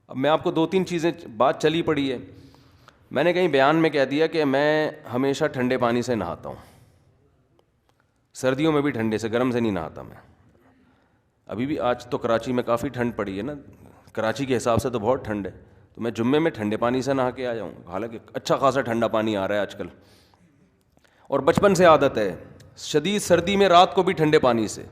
اب میں آپ کو 2-3 چیزیں, بات چلی پڑی ہے, میں نے کہیں بیان میں کہہ دیا کہ میں ہمیشہ ٹھنڈے پانی سے نہاتا ہوں, سردیوں میں بھی ٹھنڈے سے, گرم سے نہیں نہاتا میں. ابھی بھی آج تو کراچی میں کافی ٹھنڈ پڑی ہے نا, کراچی کے حساب سے تو بہت ٹھنڈ ہے, تو میں جمعے میں ٹھنڈے پانی سے نہا کے آیا ہوں. حالانکہ اچھا خاصا ٹھنڈا پانی آ رہا ہے آج کل, اور بچپن سے عادت ہے شدید سردی میں رات کو بھی ٹھنڈے پانی سے.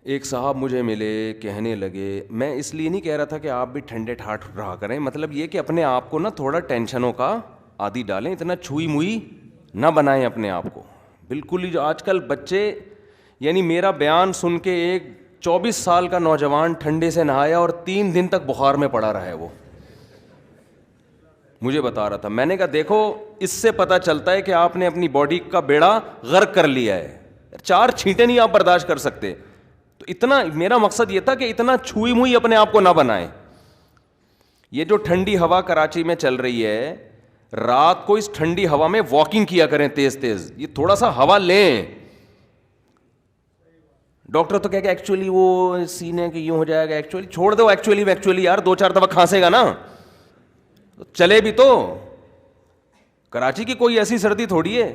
ایک صاحب مجھے ملے, کہنے لگے, میں اس لیے نہیں کہہ رہا تھا کہ آپ بھی ٹھنڈے ٹھاٹ رہا کریں, مطلب یہ کہ اپنے آپ کو نا تھوڑا ٹینشنوں کا عادی ڈالیں, اتنا چھوئی موئی نہ بنائیں اپنے آپ کو بالکل ہی. جو آج کل بچے, یعنی میرا بیان سن کے ایک 24 سال کا نوجوان ٹھنڈے سے نہایا اور 3 دن تک بخار میں پڑا رہا ہے. وہ مجھے بتا رہا تھا, میں نے کہا دیکھو اس سے پتہ چلتا ہے کہ آپ نے اپنی باڈی کا بیڑا غرق کر لیا ہے, 4 چھینٹیں نہیں آپ برداشت کر سکتے. تو اتنا میرا مقصد یہ تھا کہ اتنا چھوئی موئی اپنے آپ کو نہ بنائیں. یہ جو ٹھنڈی ہوا کراچی میں چل رہی ہے, رات کو اس ٹھنڈی ہوا میں واکنگ کیا کریں تیز تیز, یہ تھوڑا سا ہوا لیں. ڈاکٹر تو کہ ایکچولی وہ سینے کہ یوں ہو جائے گا, ایکچولی چھوڑ دو, ایکچولی یار 2-4 دفعہ کھانسے گا نا چلے بھی. تو کراچی کی کوئی ایسی سردی تھوڑی ہے,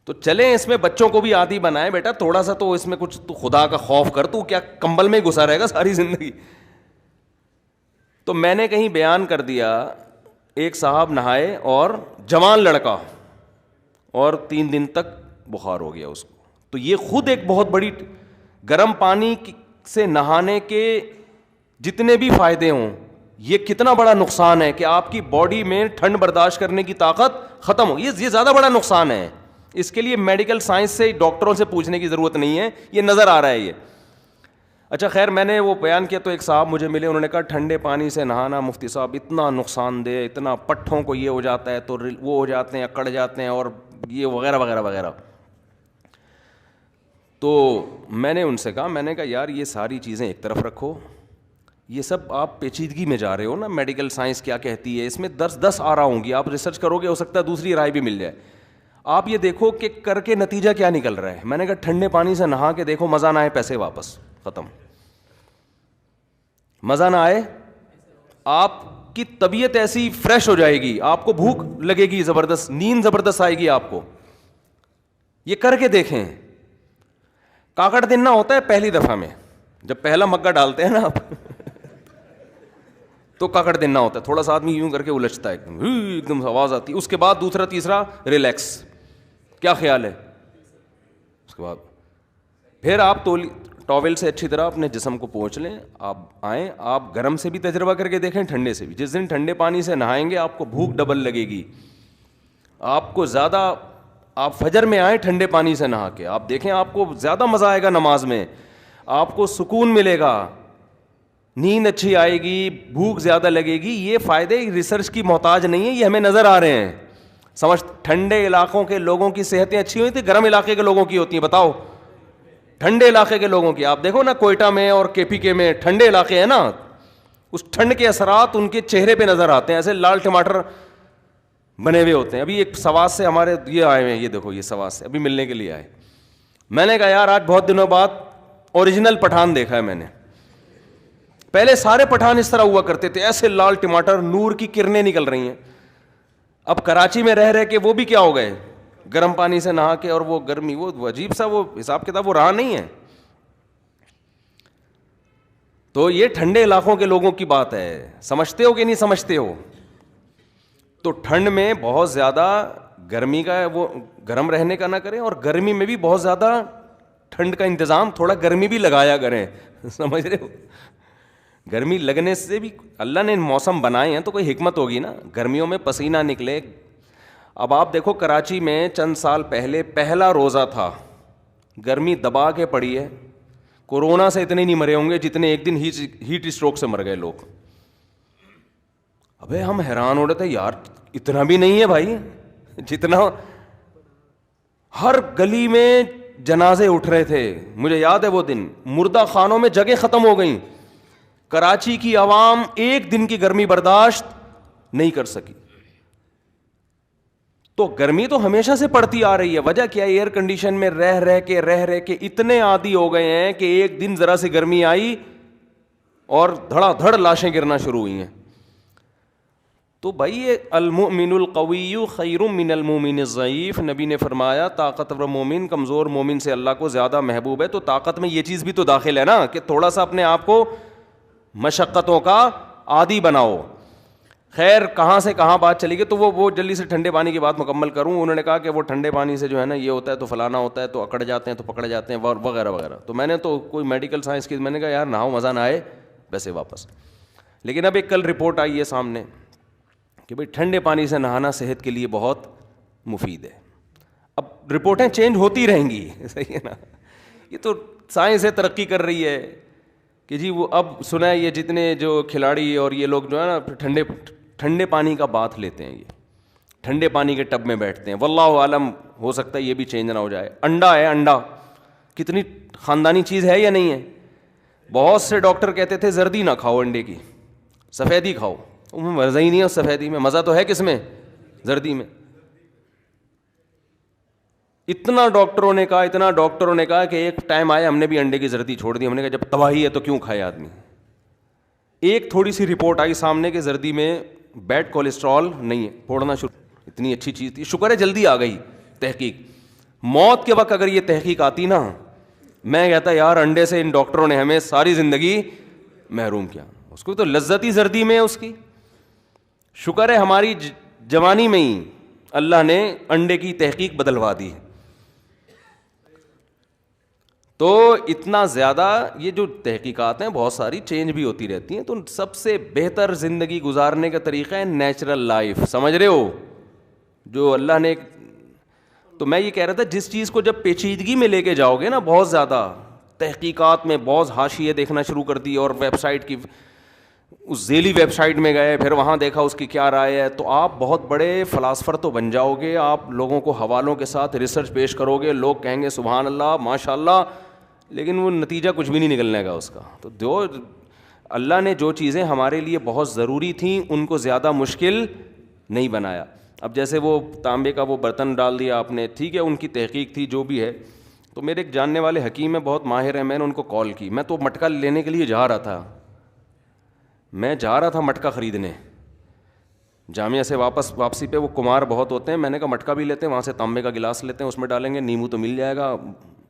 تو چلیں اس میں بچوں کو بھی عادی بنائیں. بیٹا تھوڑا سا تو اس میں کچھ تو خدا کا خوف کر, تو کیا کمبل میں گھسا رہے گا ساری زندگی. تو میں نے کہیں بیان کر دیا, ایک صاحب نہائے اور جوان لڑکا, اور 3 دن تک بخار ہو گیا اس کو. تو یہ خود ایک بہت بڑی, گرم پانی سے نہانے کے جتنے بھی فائدے ہوں, یہ کتنا بڑا نقصان ہے کہ آپ کی باڈی میں ٹھنڈ برداشت کرنے کی طاقت ختم ہو. یہ زیادہ بڑا نقصان ہے. اس کے لیے میڈیکل سائنس سے ڈاکٹروں سے پوچھنے کی ضرورت نہیں ہے, یہ نظر آ رہا ہے یہ. اچھا خیر, میں نے وہ بیان کیا تو ایک صاحب مجھے ملے, انہوں نے کہا ٹھنڈے پانی سے نہانا مفتی صاحب اتنا نقصان دہ, اتنا پٹھوں کو یہ ہو جاتا ہے تو وہ ہو جاتے ہیں, اکڑ جاتے ہیں, اور یہ وغیرہ وغیرہ وغیرہ. تو میں نے ان سے کہا, میں نے کہا یار یہ ساری چیزیں ایک طرف رکھو, یہ سب آپ پیچیدگی میں جا رہے ہو نا, میڈیکل سائنس کیا کہتی ہے, اس میں 10 آ رہا ہوں گی, آپ ریسرچ کرو گے, ہو سکتا ہے دوسری رائے بھی مل جائے. آپ یہ دیکھو کہ کر کے نتیجہ کیا نکل رہا ہے. میں نے کہا ٹھنڈے پانی سے نہا کے دیکھو, مزہ نہ آئے پیسے واپس, ختم. مزہ نہ آئے, آپ کی طبیعت ایسی فریش ہو جائے گی, آپ کو بھوک لگے گی زبردست, نیند زبردست آئے گی آپ کو. یہ کر کے دیکھیں. کاکڑ دن نہ ہوتا ہے پہلی دفعہ میں, جب پہلا مگا ڈالتے ہیں نا آپ تو کاکڑ دن نہ ہوتا ہے, تھوڑا سا آدمی یوں کر کے الجھتا ہے, ایک دم آواز آتی ہے, اس کے بعد دوسرا تیسرا ریلیکس. کیا خیال ہے؟ اس کے بعد پھر آپ ٹاول سے اچھی طرح اپنے جسم کو پوچھ لیں, آپ آئیں, آپ گرم سے بھی تجربہ کر کے دیکھیں, ٹھنڈے سے بھی. جس دن ٹھنڈے پانی سے نہائیں گے آپ کو بھوک ڈبل لگے گی, آپ کو زیادہ, آپ فجر میں آئیں ٹھنڈے پانی سے نہا کے, آپ دیکھیں آپ کو زیادہ مزہ آئے گا نماز میں, آپ کو سکون ملے گا, نیند اچھی آئے گی, بھوک زیادہ لگے گی. یہ فائدے ریسرچ کی محتاج نہیں ہے, یہ ہمیں نظر آ رہے ہیں. سمجھ, ٹھنڈے علاقوں کے لوگوں کی صحتیں اچھی ہوئی تھی, گرم علاقے کے لوگوں کی ہوتی ہیں, بتاؤ. ٹھنڈے علاقے کے لوگوں کی, آپ دیکھو نا کوئٹہ میں اور KPK میں ٹھنڈے علاقے ہیں نا, اس ٹھنڈ کے اثرات ان کے چہرے پہ نظر آتے ہیں, ایسے لال ٹماٹر بنے ہوئے ہوتے ہیں. ابھی ایک سواس سے ہمارے یہ آئے ہوئے ہیں, یہ دیکھو یہ سواس سے ابھی ملنے کے لیے آئے. میں نے کہا یار آج بہت دنوں بعد اوریجنل پٹھان دیکھا ہے میں نے. پہلے سارے پٹھان اس طرح ہوا کرتے تھے, ایسے لال ٹماٹر, نور کی کرنیں نکل رہی ہیں. اب کراچی میں رہ کے وہ بھی کیا ہو گئے, گرم پانی سے نہا کے, اور وہ گرمی, وہ عجیب سا وہ حساب کتاب وہ رہا نہیں ہے. تو یہ ٹھنڈے علاقوں کے لوگوں کی بات ہے, سمجھتے ہو کہ نہیں سمجھتے ہو. تو ٹھنڈ میں بہت زیادہ گرمی کا وہ گرم رہنے کا نہ کریں, اور گرمی میں بھی بہت زیادہ ٹھنڈ کا انتظام, تھوڑا گرمی بھی لگایا کریں. سمجھ رہے ہو, گرمی لگنے سے بھی اللہ نے موسم بنائے ہیں تو کوئی حکمت ہوگی نا, گرمیوں میں پسینہ نکلے. اب آپ دیکھو کراچی میں چند سال پہلے پہلا روزہ تھا, گرمی دبا کے پڑی ہے, کورونا سے اتنے نہیں مرے ہوں گے جتنے ایک دن ہیٹ اسٹروک سے مر گئے لوگ. ابے ہم حیران ہو رہے تھے یار اتنا بھی نہیں ہے بھائی, جتنا ہر گلی میں جنازے اٹھ رہے تھے. مجھے یاد ہے وہ دن, مردہ خانوں میں جگہ ختم ہو گئیں. کراچی کی عوام ایک دن کی گرمی برداشت نہیں کر سکی. تو گرمی تو ہمیشہ سے پڑتی آ رہی ہے, وجہ کیا ہے, ایئر کنڈیشن میں رہ کے اتنے عادی ہو گئے ہیں کہ ایک دن ذرا سی گرمی آئی اور دھڑا دھڑ لاشیں گرنا شروع ہوئی ہیں. تو بھائی یہ المؤمن القوی خیر من المؤمن الضعیف, نبی نے فرمایا طاقتور مومن کمزور مومن سے اللہ کو زیادہ محبوب ہے. تو طاقت میں یہ چیز بھی تو داخل ہے نا کہ تھوڑا سا اپنے آپ کو مشقتوں کا عادی بناؤ. خیر کہاں سے کہاں بات چلی گئی, تو وہ جلدی سے ٹھنڈے پانی کی بات مکمل کروں. انہوں نے کہا کہ وہ ٹھنڈے پانی سے جو ہے نا یہ ہوتا ہے تو فلانا ہوتا ہے, تو اکڑ جاتے ہیں, تو پکڑ جاتے ہیں, وغیرہ وغیرہ. تو میں نے تو کوئی میڈیکل سائنس کی, میں نے کہا یار نہاؤ مزہ نہ آئے ویسے واپس. لیکن اب ایک کل رپورٹ آئی ہے سامنے کہ بھائی ٹھنڈے پانی سے نہانا صحت کے لیے بہت مفید ہے. اب رپورٹیں چینج ہوتی رہیں گی, صحیح ہے نا, یہ تو سائنس ہے ترقی کر رہی ہے کہ جی وہ اب سنا ہے یہ جتنے جو کھلاڑی اور یہ لوگ جو ہے نا ٹھنڈے پانی کا باتھ لیتے ہیں, یہ ٹھنڈے پانی کے ٹب میں بیٹھتے ہیں. واللہ عالم ہو سکتا ہے یہ بھی چینج نہ ہو جائے. انڈا ہے, انڈا کتنی خاندانی چیز ہے یا نہیں ہے. بہت سے ڈاکٹر کہتے تھے زردی نہ کھاؤ, انڈے کی سفیدی کھاؤ. مزہ ہی نہیں ہے اس سفیدی میں, مزہ تو ہے کس میں, زردی میں. اتنا ڈاکٹروں نے کہا کہ ایک ٹائم آیا ہم نے بھی انڈے کی زردی چھوڑ دی. ہم نے کہا جب تباہی ہے تو کیوں کھائے آدمی. ایک تھوڑی سی رپورٹ آئی سامنے کہ زردی میں بیڈ کولیسٹرول نہیں ہے, پھوڑنا شروع. اتنی اچھی چیز تھی, شکر ہے جلدی آ گئی تحقیق. موت کے وقت اگر یہ تحقیق آتی نا, میں کہتا یار انڈے سے ان ڈاکٹروں نے ہمیں ساری زندگی محروم کیا. اس کو تو لذت ہی زردی میں ہے اس کی. شکر ہے ہماری جوانی میں ہی اللہ نے انڈے کی تحقیق بدلوا دی. تو اتنا زیادہ یہ جو تحقیقات ہیں بہت ساری چینج بھی ہوتی رہتی ہیں. تو سب سے بہتر زندگی گزارنے کا طریقہ ہے نیچرل لائف, سمجھ رہے ہو, جو اللہ نے. تو میں یہ کہہ رہا تھا جس چیز کو جب پیچیدگی میں لے کے جاؤ گے نا, بہت زیادہ تحقیقات میں بہت حاشیے دیکھنا شروع کر دی, اور ویب سائٹ کی اس ذیلی ویب سائٹ میں گئے, پھر وہاں دیکھا اس کی کیا رائے ہے, تو آپ بہت بڑے فلاسفر تو بن جاؤ گے. آپ لوگوں کو حوالوں کے ساتھ ریسرچ پیش کرو گے, لوگ کہیں گے سبحان اللہ ماشاء اللہ, لیکن وہ نتیجہ کچھ بھی نہیں نکلنے گا اس کا. تو جو اللہ نے جو چیزیں ہمارے لیے بہت ضروری تھیں ان کو زیادہ مشکل نہیں بنایا. اب جیسے وہ تانبے کا وہ برتن ڈال دیا آپ نے, ٹھیک ہے ان کی تحقیق تھی جو بھی ہے. تو میرے ایک جاننے والے حکیم ہیں بہت ماہر ہیں, میں نے ان کو کال کی. میں تو مٹکا لینے کے لیے جا رہا تھا مٹکا خریدنے جامعہ سے واپسی پہ. وہ کمار بہت ہوتے ہیں, میں نے کہا مٹکا بھی لیتے ہیں, وہاں سے تانبے کا گلاس لیتے ہیں, اس میں ڈالیں گے, نیمبو تو مل جائے گا,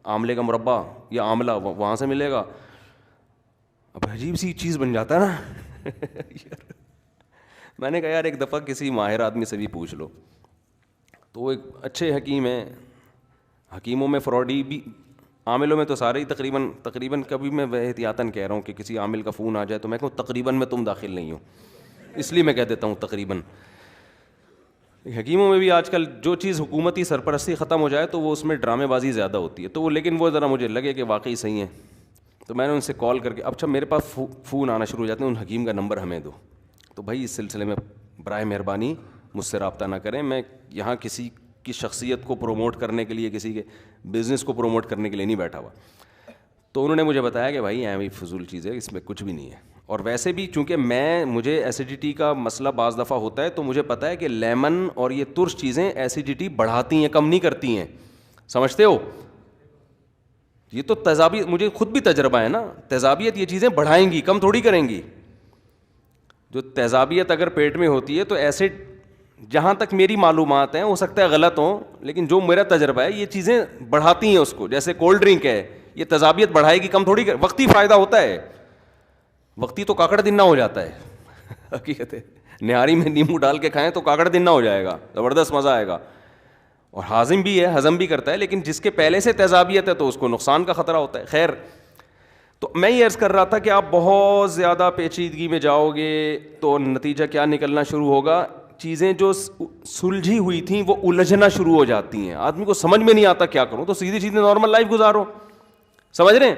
آملے کا مربع یا آملہ وہاں سے ملے گا. اب عجیب سی چیز بن جاتا ہے نا. میں نے کہا یار ایک دفعہ کسی ماہر آدمی سے بھی پوچھ لو. تو وہ ایک اچھے حکیم ہیں, حکیموں میں فراڈی بھی, عاملوں میں تو سارے ہی تقریباً کبھی میں احتیاطاً کہہ رہا ہوں کہ کسی عامل کا فون آ جائے تو میں کہوں تقریباً میں تم داخل نہیں ہو, اس لیے میں کہہ دیتا ہوں تقریباً. حکیموں میں بھی آج کل جو چیز حکومتی سرپرستی ختم ہو جائے تو وہ اس میں ڈرامے بازی زیادہ ہوتی ہے. تو وہ لیکن وہ ذرا مجھے لگے کہ واقعی صحیح ہیں. تو میں نے ان سے کال کر کے, اچھا میرے پاس فون آنا شروع ہو جاتے ہیں, ان حکیم کا نمبر ہمیں دو. تو بھائی اس سلسلے میں برائے مہربانی مجھ سے رابطہ نہ کریں, میں یہاں کسی کی شخصیت کو پروموٹ کرنے کے لیے, کسی کے بزنس کو پروموٹ کرنے کے لیے نہیں بیٹھا ہوا. تو انہوں نے مجھے بتایا کہ بھائی ایویں فضول چیز ہے, اس میں کچھ بھی نہیں ہے. اور ویسے بھی چونکہ مجھے ایسیڈیٹی کا مسئلہ بعض دفعہ ہوتا ہے, تو مجھے پتہ ہے کہ لیمن اور یہ ترش چیزیں ایسیڈیٹی بڑھاتی ہیں, کم نہیں کرتی ہیں, سمجھتے ہو. یہ تو تیزابیت, مجھے خود بھی تجربہ ہے نا, تیزابیت یہ چیزیں بڑھائیں گی, کم تھوڑی کریں گی. جو تیزابیت اگر پیٹ میں ہوتی ہے تو ایسڈ, جہاں تک میری معلومات ہیں, ہو سکتا ہے غلط ہوں, لیکن جو میرا تجربہ ہے یہ چیزیں بڑھاتی ہیں اس کو. جیسے کولڈ ڈرنک ہے, یہ تیزابیت بڑھائے گی, کم تھوڑی. وقتی فائدہ ہوتا ہے, وقتی تو کاکڑ دن نہ ہو جاتا ہے, حقیقت ہے. نہاری میں نیمبو ڈال کے کھائیں تو کاکڑ دن نہ ہو جائے گا, زبردست مزہ آئے گا, اور ہاضم بھی ہے, ہضم بھی کرتا ہے. لیکن جس کے پہلے سے تیزابیت ہے تو اس کو نقصان کا خطرہ ہوتا ہے. خیر, تو میں یہ عرض کر رہا تھا کہ آپ بہت زیادہ پیچیدگی میں جاؤ گے تو نتیجہ کیا نکلنا شروع ہوگا, چیزیں جو سلجھی ہوئی تھیں وہ الجھنا شروع ہو جاتی ہیں, آدمی کو سمجھ میں نہیں آتا کیا کروں, تو سیدھی سیدھی نارمل لائف گزارو, سمجھ رہے ہیں.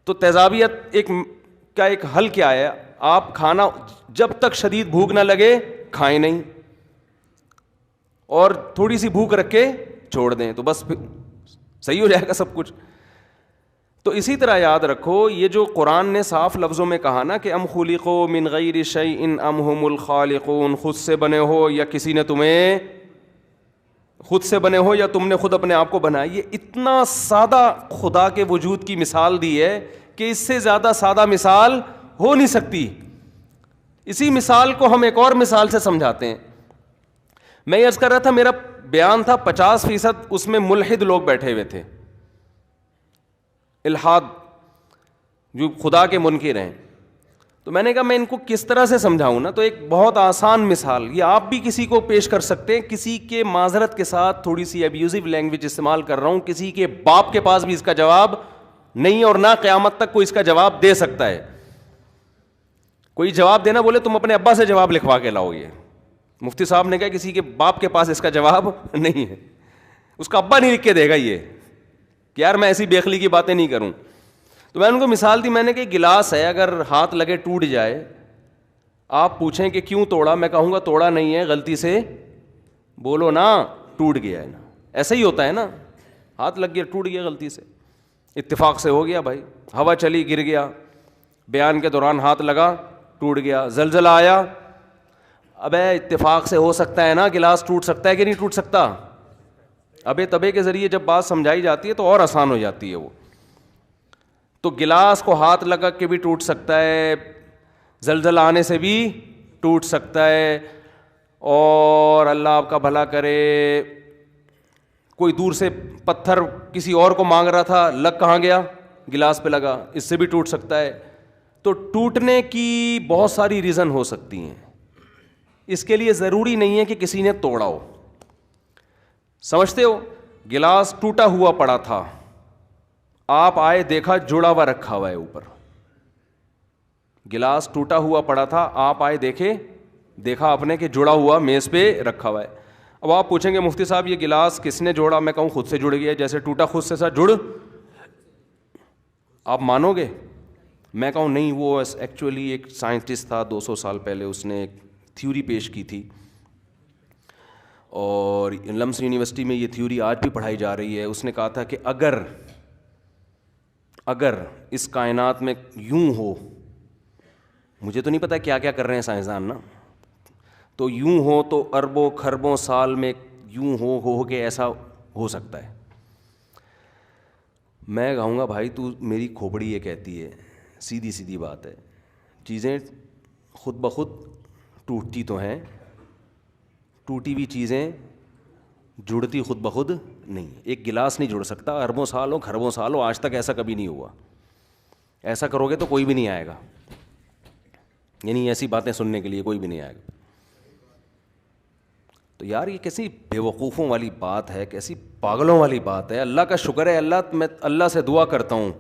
تو تیزابیت ایک حل کیا ہے؟ آپ کھانا جب تک شدید بھوک نہ لگے کھائیں نہیں, اور تھوڑی سی بھوک رکھ کے چھوڑ دیں, تو بس صحیح ہو جائے گا سب کچھ. تو اسی طرح یاد رکھو, یہ جو قرآن نے صاف لفظوں میں کہا نا کہ ام خلقوا من غیر شیء ام هم الخالقون, خود سے بنے ہو یا کسی نے تمہیں, خود سے بنے ہو یا تم نے خود اپنے آپ کو بنایا, یہ اتنا سادہ خدا کے وجود کی مثال دی ہے کہ اس سے زیادہ سادہ مثال ہو نہیں سکتی. اسی مثال کو ہم ایک اور مثال سے سمجھاتے ہیں. میں یہ عرض کر رہا تھا, میرا بیان تھا 50% اس میں ملحد لوگ بیٹھے ہوئے تھے, الحاد جو خدا کے منکر ہیں. تو میں نے کہا میں ان کو کس طرح سے سمجھاؤں نا, تو ایک بہت آسان مثال, یہ آپ بھی کسی کو پیش کر سکتے ہیں. کسی کے معذرت کے ساتھ تھوڑی سی ابیوزو لینگویج استعمال کر رہا ہوں, کسی کے باپ کے پاس بھی اس کا جواب نہیں, اور نہ قیامت تک کوئی اس کا جواب دے سکتا ہے. کوئی جواب دینا بولے تم اپنے ابا سے جواب لکھوا کے لاؤ, یہ مفتی صاحب نے کہا کسی کے باپ کے پاس اس کا جواب نہیں ہے, اس کا ابا نہیں لکھ کے دے گا یہ کہ یار میں ایسی بیخلی کی باتیں نہیں کروں. تو میں ان کو مثال دی, میں نے کہ گلاس ہے, اگر ہاتھ لگے ٹوٹ جائے, آپ پوچھیں کہ کیوں توڑا, میں کہوں گا توڑا نہیں ہے, غلطی سے بولو نا ٹوٹ گیا ہے نا. ایسا ہی ہوتا ہے نا, ہاتھ لگ گیا ٹوٹ گیا غلطی سے, اتفاق سے ہو گیا بھائی, ہوا چلی گر گیا, بیان کے دوران ہاتھ لگا ٹوٹ گیا, زلزلہ آیا, ابے اتفاق سے ہو سکتا ہے نا, گلاس ٹوٹ سکتا ہے کہ نہیں ٹوٹ سکتا. ابے تبے کے ذریعے جب بات سمجھائی جاتی ہے تو اور آسان ہو جاتی ہے وہ. تو گلاس کو ہاتھ لگا کے بھی ٹوٹ سکتا ہے, زلزلہ آنے سے بھی ٹوٹ سکتا ہے, اور اللہ آپ کا بھلا کرے کوئی دور سے پتھر کسی اور کو مانگ رہا تھا, لگ کہاں گیا, گلاس پہ لگا, اس سے بھی ٹوٹ سکتا ہے. تو ٹوٹنے کی بہت ساری ریزن ہو سکتی ہیں, اس کے لیے ضروری نہیں ہے کہ کسی نے توڑا ہو. سمجھتے ہو, گلاس ٹوٹا ہوا پڑا تھا, آپ آئے دیکھا جڑا ہوا رکھا ہوا ہے اوپر, گلاس ٹوٹا ہوا پڑا تھا, آپ آئے دیکھا آپ نے کہ جڑا ہوا میز پہ رکھا ہوا ہے. اب آپ پوچھیں گے مفتی صاحب یہ گلاس کس نے جوڑا, میں کہوں خود سے جڑ گیا, جیسے ٹوٹا خود سے سا جڑ, آپ مانو گے؟ میں کہوں نہیں, وہ ایکچولی ایک سائنٹسٹ تھا 200 سال پہلے, اس نے ایک تھیوری پیش کی تھی, اور لمس یونیورسٹی میں یہ تھیوری آج بھی پڑھائی جا رہی ہے. اس نے کہا تھا کہ اگر اس کائنات میں یوں ہو, مجھے تو نہیں پتا کیا کیا کر رہے ہیں سائنسدان نا, تو یوں ہو تو اربوں کھربوں سال میں یوں ہو کہ ایسا ہو سکتا ہے. میں کہوں گا بھائی تو میری کھوپڑی یہ کہتی ہے, سیدھی بات ہے, چیزیں خود بخود ٹوٹتی تو ہیں, ٹوٹی ہوئی چیزیں جڑتی خود بخود نہیں. ایک گلاس نہیں جڑ سکتا, اربوں سال ہو کھربوں سال ہو, آج تک ایسا کبھی نہیں ہوا. ایسا کرو گے تو کوئی بھی نہیں آئے گا, یعنی ایسی باتیں سننے کے لیے کوئی بھی نہیں آئے گا. تو یار یہ کیسی بے وقوفوں والی بات ہے, کیسی پاگلوں والی بات ہے. اللہ کا شکر ہے, میں اللہ سے دعا کرتا ہوں,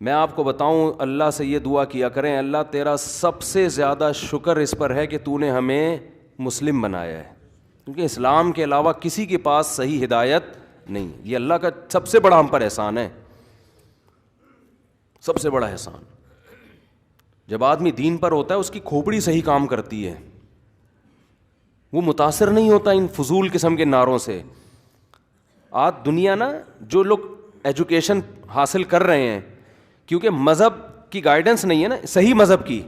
میں آپ کو بتاؤں, اللہ سے یہ دعا کیا کریں, اللہ تیرا سب سے زیادہ شکر اس پر ہے کہ تو نے ہمیں مسلم بنایا ہے, کیونکہ اسلام کے علاوہ کسی کے پاس صحیح ہدایت نہیں. یہ اللہ کا سب سے بڑا ہم پر احسان ہے, سب سے بڑا احسان. جب آدمی دین پر ہوتا ہے اس کی کھوپڑی صحیح کام کرتی ہے, وہ متاثر نہیں ہوتا ان فضول قسم کے نعروں سے. آج دنیا نا, جو لوگ ایجوکیشن حاصل کر رہے ہیں, کیونکہ مذہب کی گائیڈنس نہیں ہے نا, صحیح مذہب کی,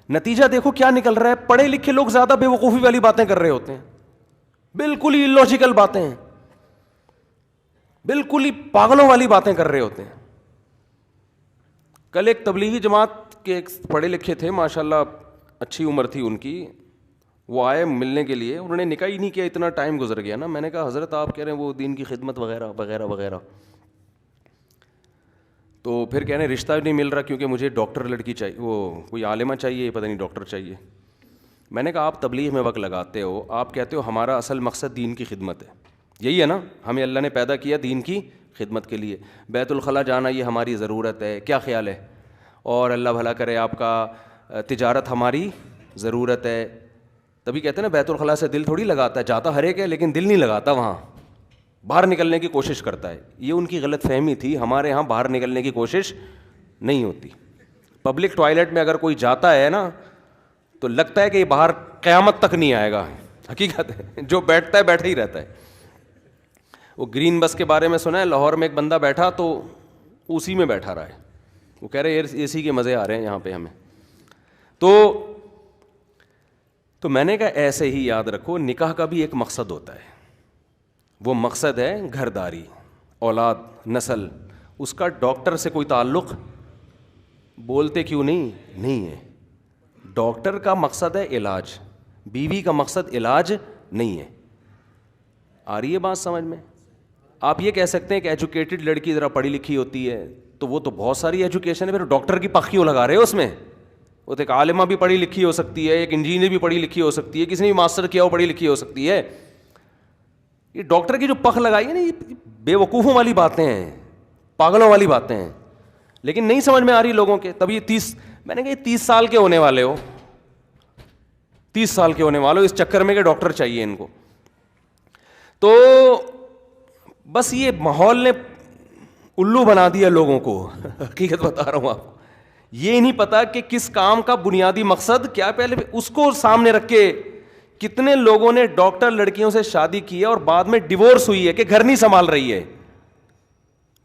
نتیجہ دیکھو کیا نکل رہا ہے. پڑھے لکھے لوگ زیادہ بے وقوفی والی باتیں کر رہے ہوتے ہیں, بالکل ہی لوجیکل باتیں ہیں, بالکل ہی پاگلوں والی باتیں کر رہے ہوتے ہیں. کل ایک تبلیغی جماعت کے ایک پڑھے لکھے تھے, ماشاءاللہ اچھی عمر تھی ان کی, وہ آئے ملنے کے لیے, انہوں نے نکاح ہی نہیں کیا, اتنا ٹائم گزر گیا نا. میں نے کہا حضرت آپ کہہ رہے ہیں وہ دین کی خدمت وغیرہ وغیرہ وغیرہ, تو پھر کہہ رہے ہیں رشتہ نہیں مل رہا کیونکہ مجھے ڈاکٹر لڑکی چاہیے, وہ کوئی عالمہ چاہیے, پتہ نہیں ڈاکٹر چاہیے. میں نے کہا آپ تبلیغ میں وقت لگاتے ہو, آپ کہتے ہو ہمارا اصل مقصد دین کی خدمت ہے, یہی ہے نا, ہمیں اللہ نے پیدا کیا دین کی خدمت کے لیے, بیت الخلاء جانا یہ ہماری ضرورت ہے, کیا خیال ہے, اور اللہ بھلا کرے آپ کا تجارت ہماری ضرورت ہے. تبھی کہتے ہیں نا بیت الخلاء سے دل تھوڑی لگاتا ہے, جاتا ہر ایک ہے لیکن دل نہیں لگاتا وہاں. باہر نکلنے کی کوشش کرتا ہے. یہ ان کی غلط فہمی تھی. ہمارے یہاں باہر نکلنے کی کوشش نہیں ہوتی. پبلک ٹوائلٹ میں اگر کوئی جاتا ہے نا تو لگتا ہے کہ یہ باہر قیامت تک نہیں آئے گا. حقیقت ہے, جو بیٹھتا ہے بیٹھا ہی رہتا ہے. وہ گرین بس کے بارے میں سنا ہے, لاہور میں ایک بندہ بیٹھا تو اسی میں بیٹھا رہا ہے. وہ کہہ رہے اے سی کے مزے آ رہے ہیں یہاں پہ ہمیں. تو میں نے کہا ایسے ہی یاد رکھو, نکاح کا بھی ایک مقصد ہوتا ہے. وہ مقصد ہے گھرداری, اولاد, نسل. اس کا ڈاکٹر سے کوئی تعلق, بولتے کیوں نہیں ہے. ڈاکٹر کا مقصد ہے علاج, بیوی کا مقصد علاج نہیں ہے. آ رہی ہے بات سمجھ میں؟ آپ یہ کہہ سکتے ہیں کہ ایجوکیٹڈ لڑکی ذرا پڑھی لکھی ہوتی ہے تو وہ تو بہت ساری ایجوکیشن ہے, پھر ڈاکٹر کی پخ کیوں لگا رہے ہو اس میں؟ وہ تو ایک عالمہ بھی پڑھی لکھی ہو سکتی ہے, ایک انجینئر بھی پڑھی لکھی ہو سکتی ہے, کسی نے بھی ماسٹر کیا ہو پڑھی لکھی ہو سکتی ہے. یہ ڈاکٹر کی جو پخ لگائی ہے نا, یہ بے وقوفوں والی باتیں ہیں, پاگلوں والی باتیں ہیں, لیکن نہیں سمجھ میں آ رہی لوگوں کے. تب یہ میں نے کہا یہ 30 سال کے ہونے والے ہو, 30 سال کے ہونے والے ہو اس چکر میں کہ ڈاکٹر چاہیے ان کو. تو بس یہ ماحول نے الو بنا دیا لوگوں کو. حقیقت بتا رہا ہوں آپ کو, یہ نہیں پتا کہ کس کام کا بنیادی مقصد کیا. پہلے اس کو سامنے رکھ کے کتنے لوگوں نے ڈاکٹر لڑکیوں سے شادی کی ہے اور بعد میں ڈیورس ہوئی ہے کہ گھر نہیں سنبھال رہی ہے,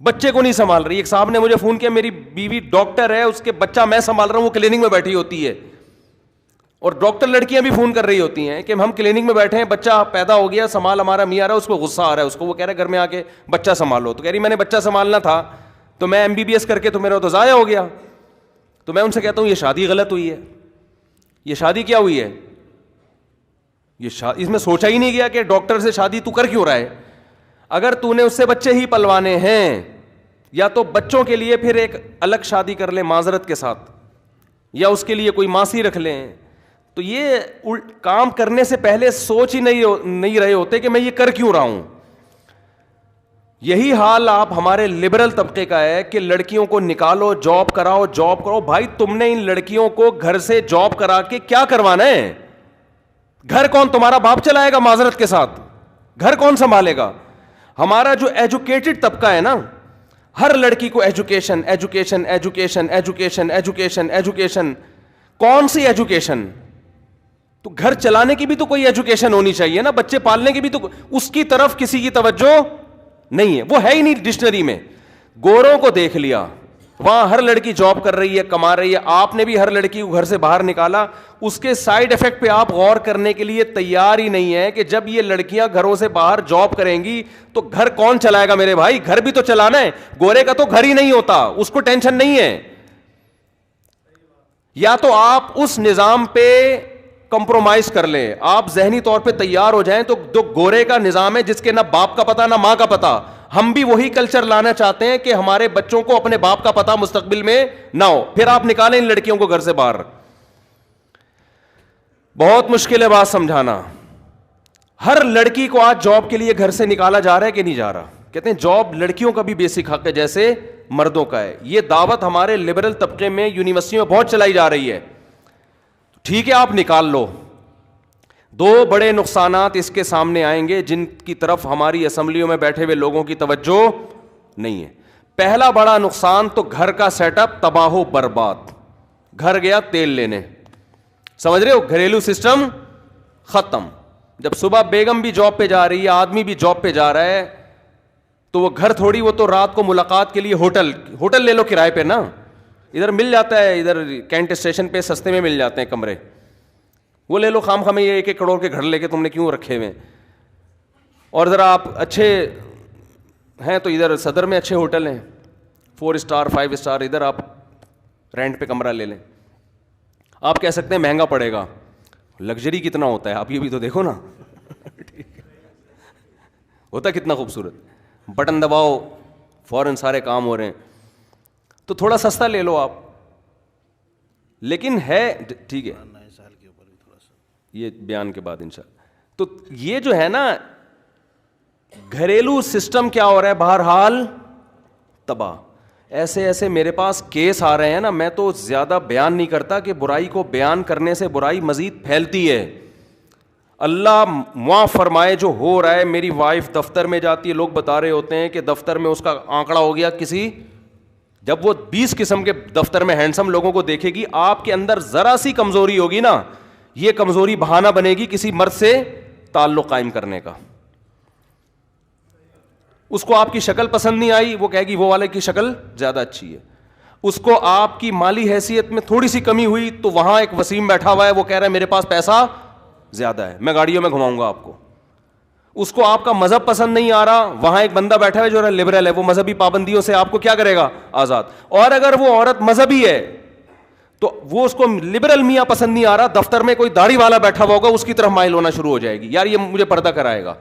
بچے کو نہیں سنبھال رہی. ایک صاحب نے مجھے فون کیا, میری بیوی ڈاکٹر ہے, اس کے بچہ میں سنبھال رہا ہوں, وہ کلینک میں بیٹھی ہوتی ہے. اور ڈاکٹر لڑکیاں بھی فون کر رہی ہوتی ہیں کہ ہم کلینک میں بیٹھے ہیں, بچہ پیدا ہو گیا, سنبھال ہمارا میاں آ رہا ہے, اس کو غصہ آ رہا ہے اس کو, وہ کہہ رہا ہے گھر میں آ کے بچہ سنبھالو. تو کہہ رہی میں نے بچہ سنبھالنا تھا تو میں MBBS کر کے تو میرا تو ضائع ہو گیا. تو میں ان سے کہتا ہوں یہ شادی غلط ہوئی ہے. یہ شادی کیا ہوئی ہے؟ اس میں سوچا ہی نہیں گیا کہ ڈاکٹر سے شادی تو کر کیوں رہا ہے. اگر تو نے اس سے بچے ہی پلوانے ہیں, یا تو بچوں کے لیے پھر ایک الگ شادی کر لیں معذرت کے ساتھ, یا اس کے لیے کوئی ماسی رکھ لیں. تو یہ کام کرنے سے پہلے سوچ ہی نہیں رہے ہوتے کہ میں یہ کر کیوں رہا ہوں. یہی حال آپ ہمارے لبرل طبقے کا ہے کہ لڑکیوں کو نکالو, جاب کراؤ, جاب کرو. بھائی تم نے ان لڑکیوں کو گھر سے جاب کرا کے کیا کروانا ہے؟ گھر کون تمہارا باپ چلائے گا معذرت کے ساتھ؟ گھر کون سنبھالے گا؟ ہمارا جو ایجوکیٹڈ طبقہ ہے نا, ہر لڑکی کو education education education education education education. کون سی ایجوکیشن؟ تو گھر چلانے کی بھی تو کوئی ایجوکیشن ہونی چاہیے نا, بچے پالنے کی بھی تو. اس کی طرف کسی کی توجہ نہیں ہے, وہ ہے ہی نہیں ڈکشنری میں. گوروں کو دیکھ لیا, وہاں ہر لڑکی جاب کر رہی ہے, کما رہی ہے. آپ نے بھی ہر لڑکی کو گھر سے باہر نکالا, اس کے سائیڈ افیکٹ پہ آپ غور کرنے کے لیے تیار ہی نہیں ہے کہ جب یہ لڑکیاں گھروں سے باہر جاب کریں گی تو گھر کون چلائے گا؟ میرے بھائی گھر بھی تو چلانا ہے. گورے کا تو گھر ہی نہیں ہوتا, اس کو ٹینشن نہیں ہے. یا تو آپ اس نظام پہ کمپرومائز کر لیں, آپ ذہنی طور پہ تیار ہو جائیں. تو گورے کا نظام ہے جس کے نہ باپ کا پتا نہ ماں کا پتا. ہم بھی وہی کلچر لانا چاہتے ہیں کہ ہمارے بچوں کو اپنے باپ کا پتا مستقبل میں نہ ہو. پھر آپ نکالیں ان لڑکیوں کو گھر سے باہر. بہت مشکل ہے بات سمجھانا. ہر لڑکی کو آج جاب کے لیے گھر سے نکالا جا رہا ہے کہ نہیں جا رہا؟ کہتے ہیں جاب لڑکیوں کا بھی بیسک حق ہے جیسے مردوں کا ہے. یہ دعوت ہمارے لبرل طبقے میں یونیورسٹیوں میں بہت چلائی جا رہی ہے. ٹھیک ہے آپ نکال لو. دو بڑے نقصانات اس کے سامنے آئیں گے جن کی طرف ہماری اسمبلیوں میں بیٹھے ہوئے لوگوں کی توجہ نہیں ہے. پہلا بڑا نقصان تو گھر کا سیٹ اپ تباہ و برباد. گھر گیا تیل لینے, سمجھ رہے ہو, گھریلو سسٹم ختم. جب صبح بیگم بھی جاب پہ جا رہی ہے, آدمی بھی جاب پہ جا رہا ہے, تو وہ گھر تھوڑی, وہ تو رات کو ملاقات کے لیے ہوٹل لے لو کرائے پہ نا. ادھر مل جاتا ہے, ادھر کینٹ اسٹیشن پہ سستے میں مل جاتے ہیں کمرے, وہ لے لو. خام خامے یہ 1-1 کروڑ کے گھر لے کے تم نے کیوں رکھے ہوئے؟ اور ذرا آپ اچھے ہیں تو ادھر صدر میں اچھے ہوٹل ہیں, 4 اسٹار 5 اسٹار, ادھر آپ رینٹ پہ کمرہ لے لیں. آپ کہہ سکتے ہیں مہنگا پڑے گا, لگژری کتنا ہوتا ہے آپ یہ بھی تو دیکھو نا. ہوتا کتنا خوبصورت, بٹن دباؤ فوراً سارے کام ہو رہے ہیں. تو تھوڑا سستا لے لو آپ, لیکن ہے ٹھیک ہے یہ بیان کے بعد انشاءاللہ. تو یہ جو ہے نا گھریلو سسٹم کیا ہو رہا ہے بہرحال تباہ. ایسے ایسے میرے پاس کیس آ رہے ہیں نا, میں تو زیادہ بیان نہیں کرتا کہ برائی کو بیان کرنے سے برائی مزید پھیلتی ہے. اللہ معاف فرمائے جو ہو رہا ہے. میری وائف دفتر میں جاتی ہے, لوگ بتا رہے ہوتے ہیں کہ دفتر میں اس کا آنکڑا ہو گیا کسی, جب وہ 20 قسم کے دفتر میں ہینڈسم لوگوں کو دیکھے گی, آپ کے اندر ذرا سی کمزوری ہوگی نا, یہ کمزوری بہانہ بنے گی کسی مرد سے تعلق قائم کرنے کا. اس کو آپ کی شکل پسند نہیں آئی, وہ کہے گی وہ والے کی شکل زیادہ اچھی ہے. اس کو آپ کی مالی حیثیت میں تھوڑی سی کمی ہوئی تو وہاں ایک وسیم بیٹھا ہوا ہے, وہ کہہ رہا ہے میرے پاس پیسہ زیادہ ہے, میں گاڑیوں میں گھماؤں گا آپ کو. اس کو آپ کا مذہب پسند نہیں آ رہا, وہاں ایک بندہ بیٹھا ہے جو لبرل ہے, وہ مذہبی پابندیوں سے آپ کو کیا کرے گا, آزاد. اور اگر وہ عورت مذہبی ہے تو وہ اس کو لبرل میاں پسند نہیں آ رہا, دفتر میں کوئی داڑھی والا بیٹھا ہوا ہوگا, اس کی طرف مائل ہونا شروع ہو جائے گی, یار یہ مجھے پردہ کرائے گا.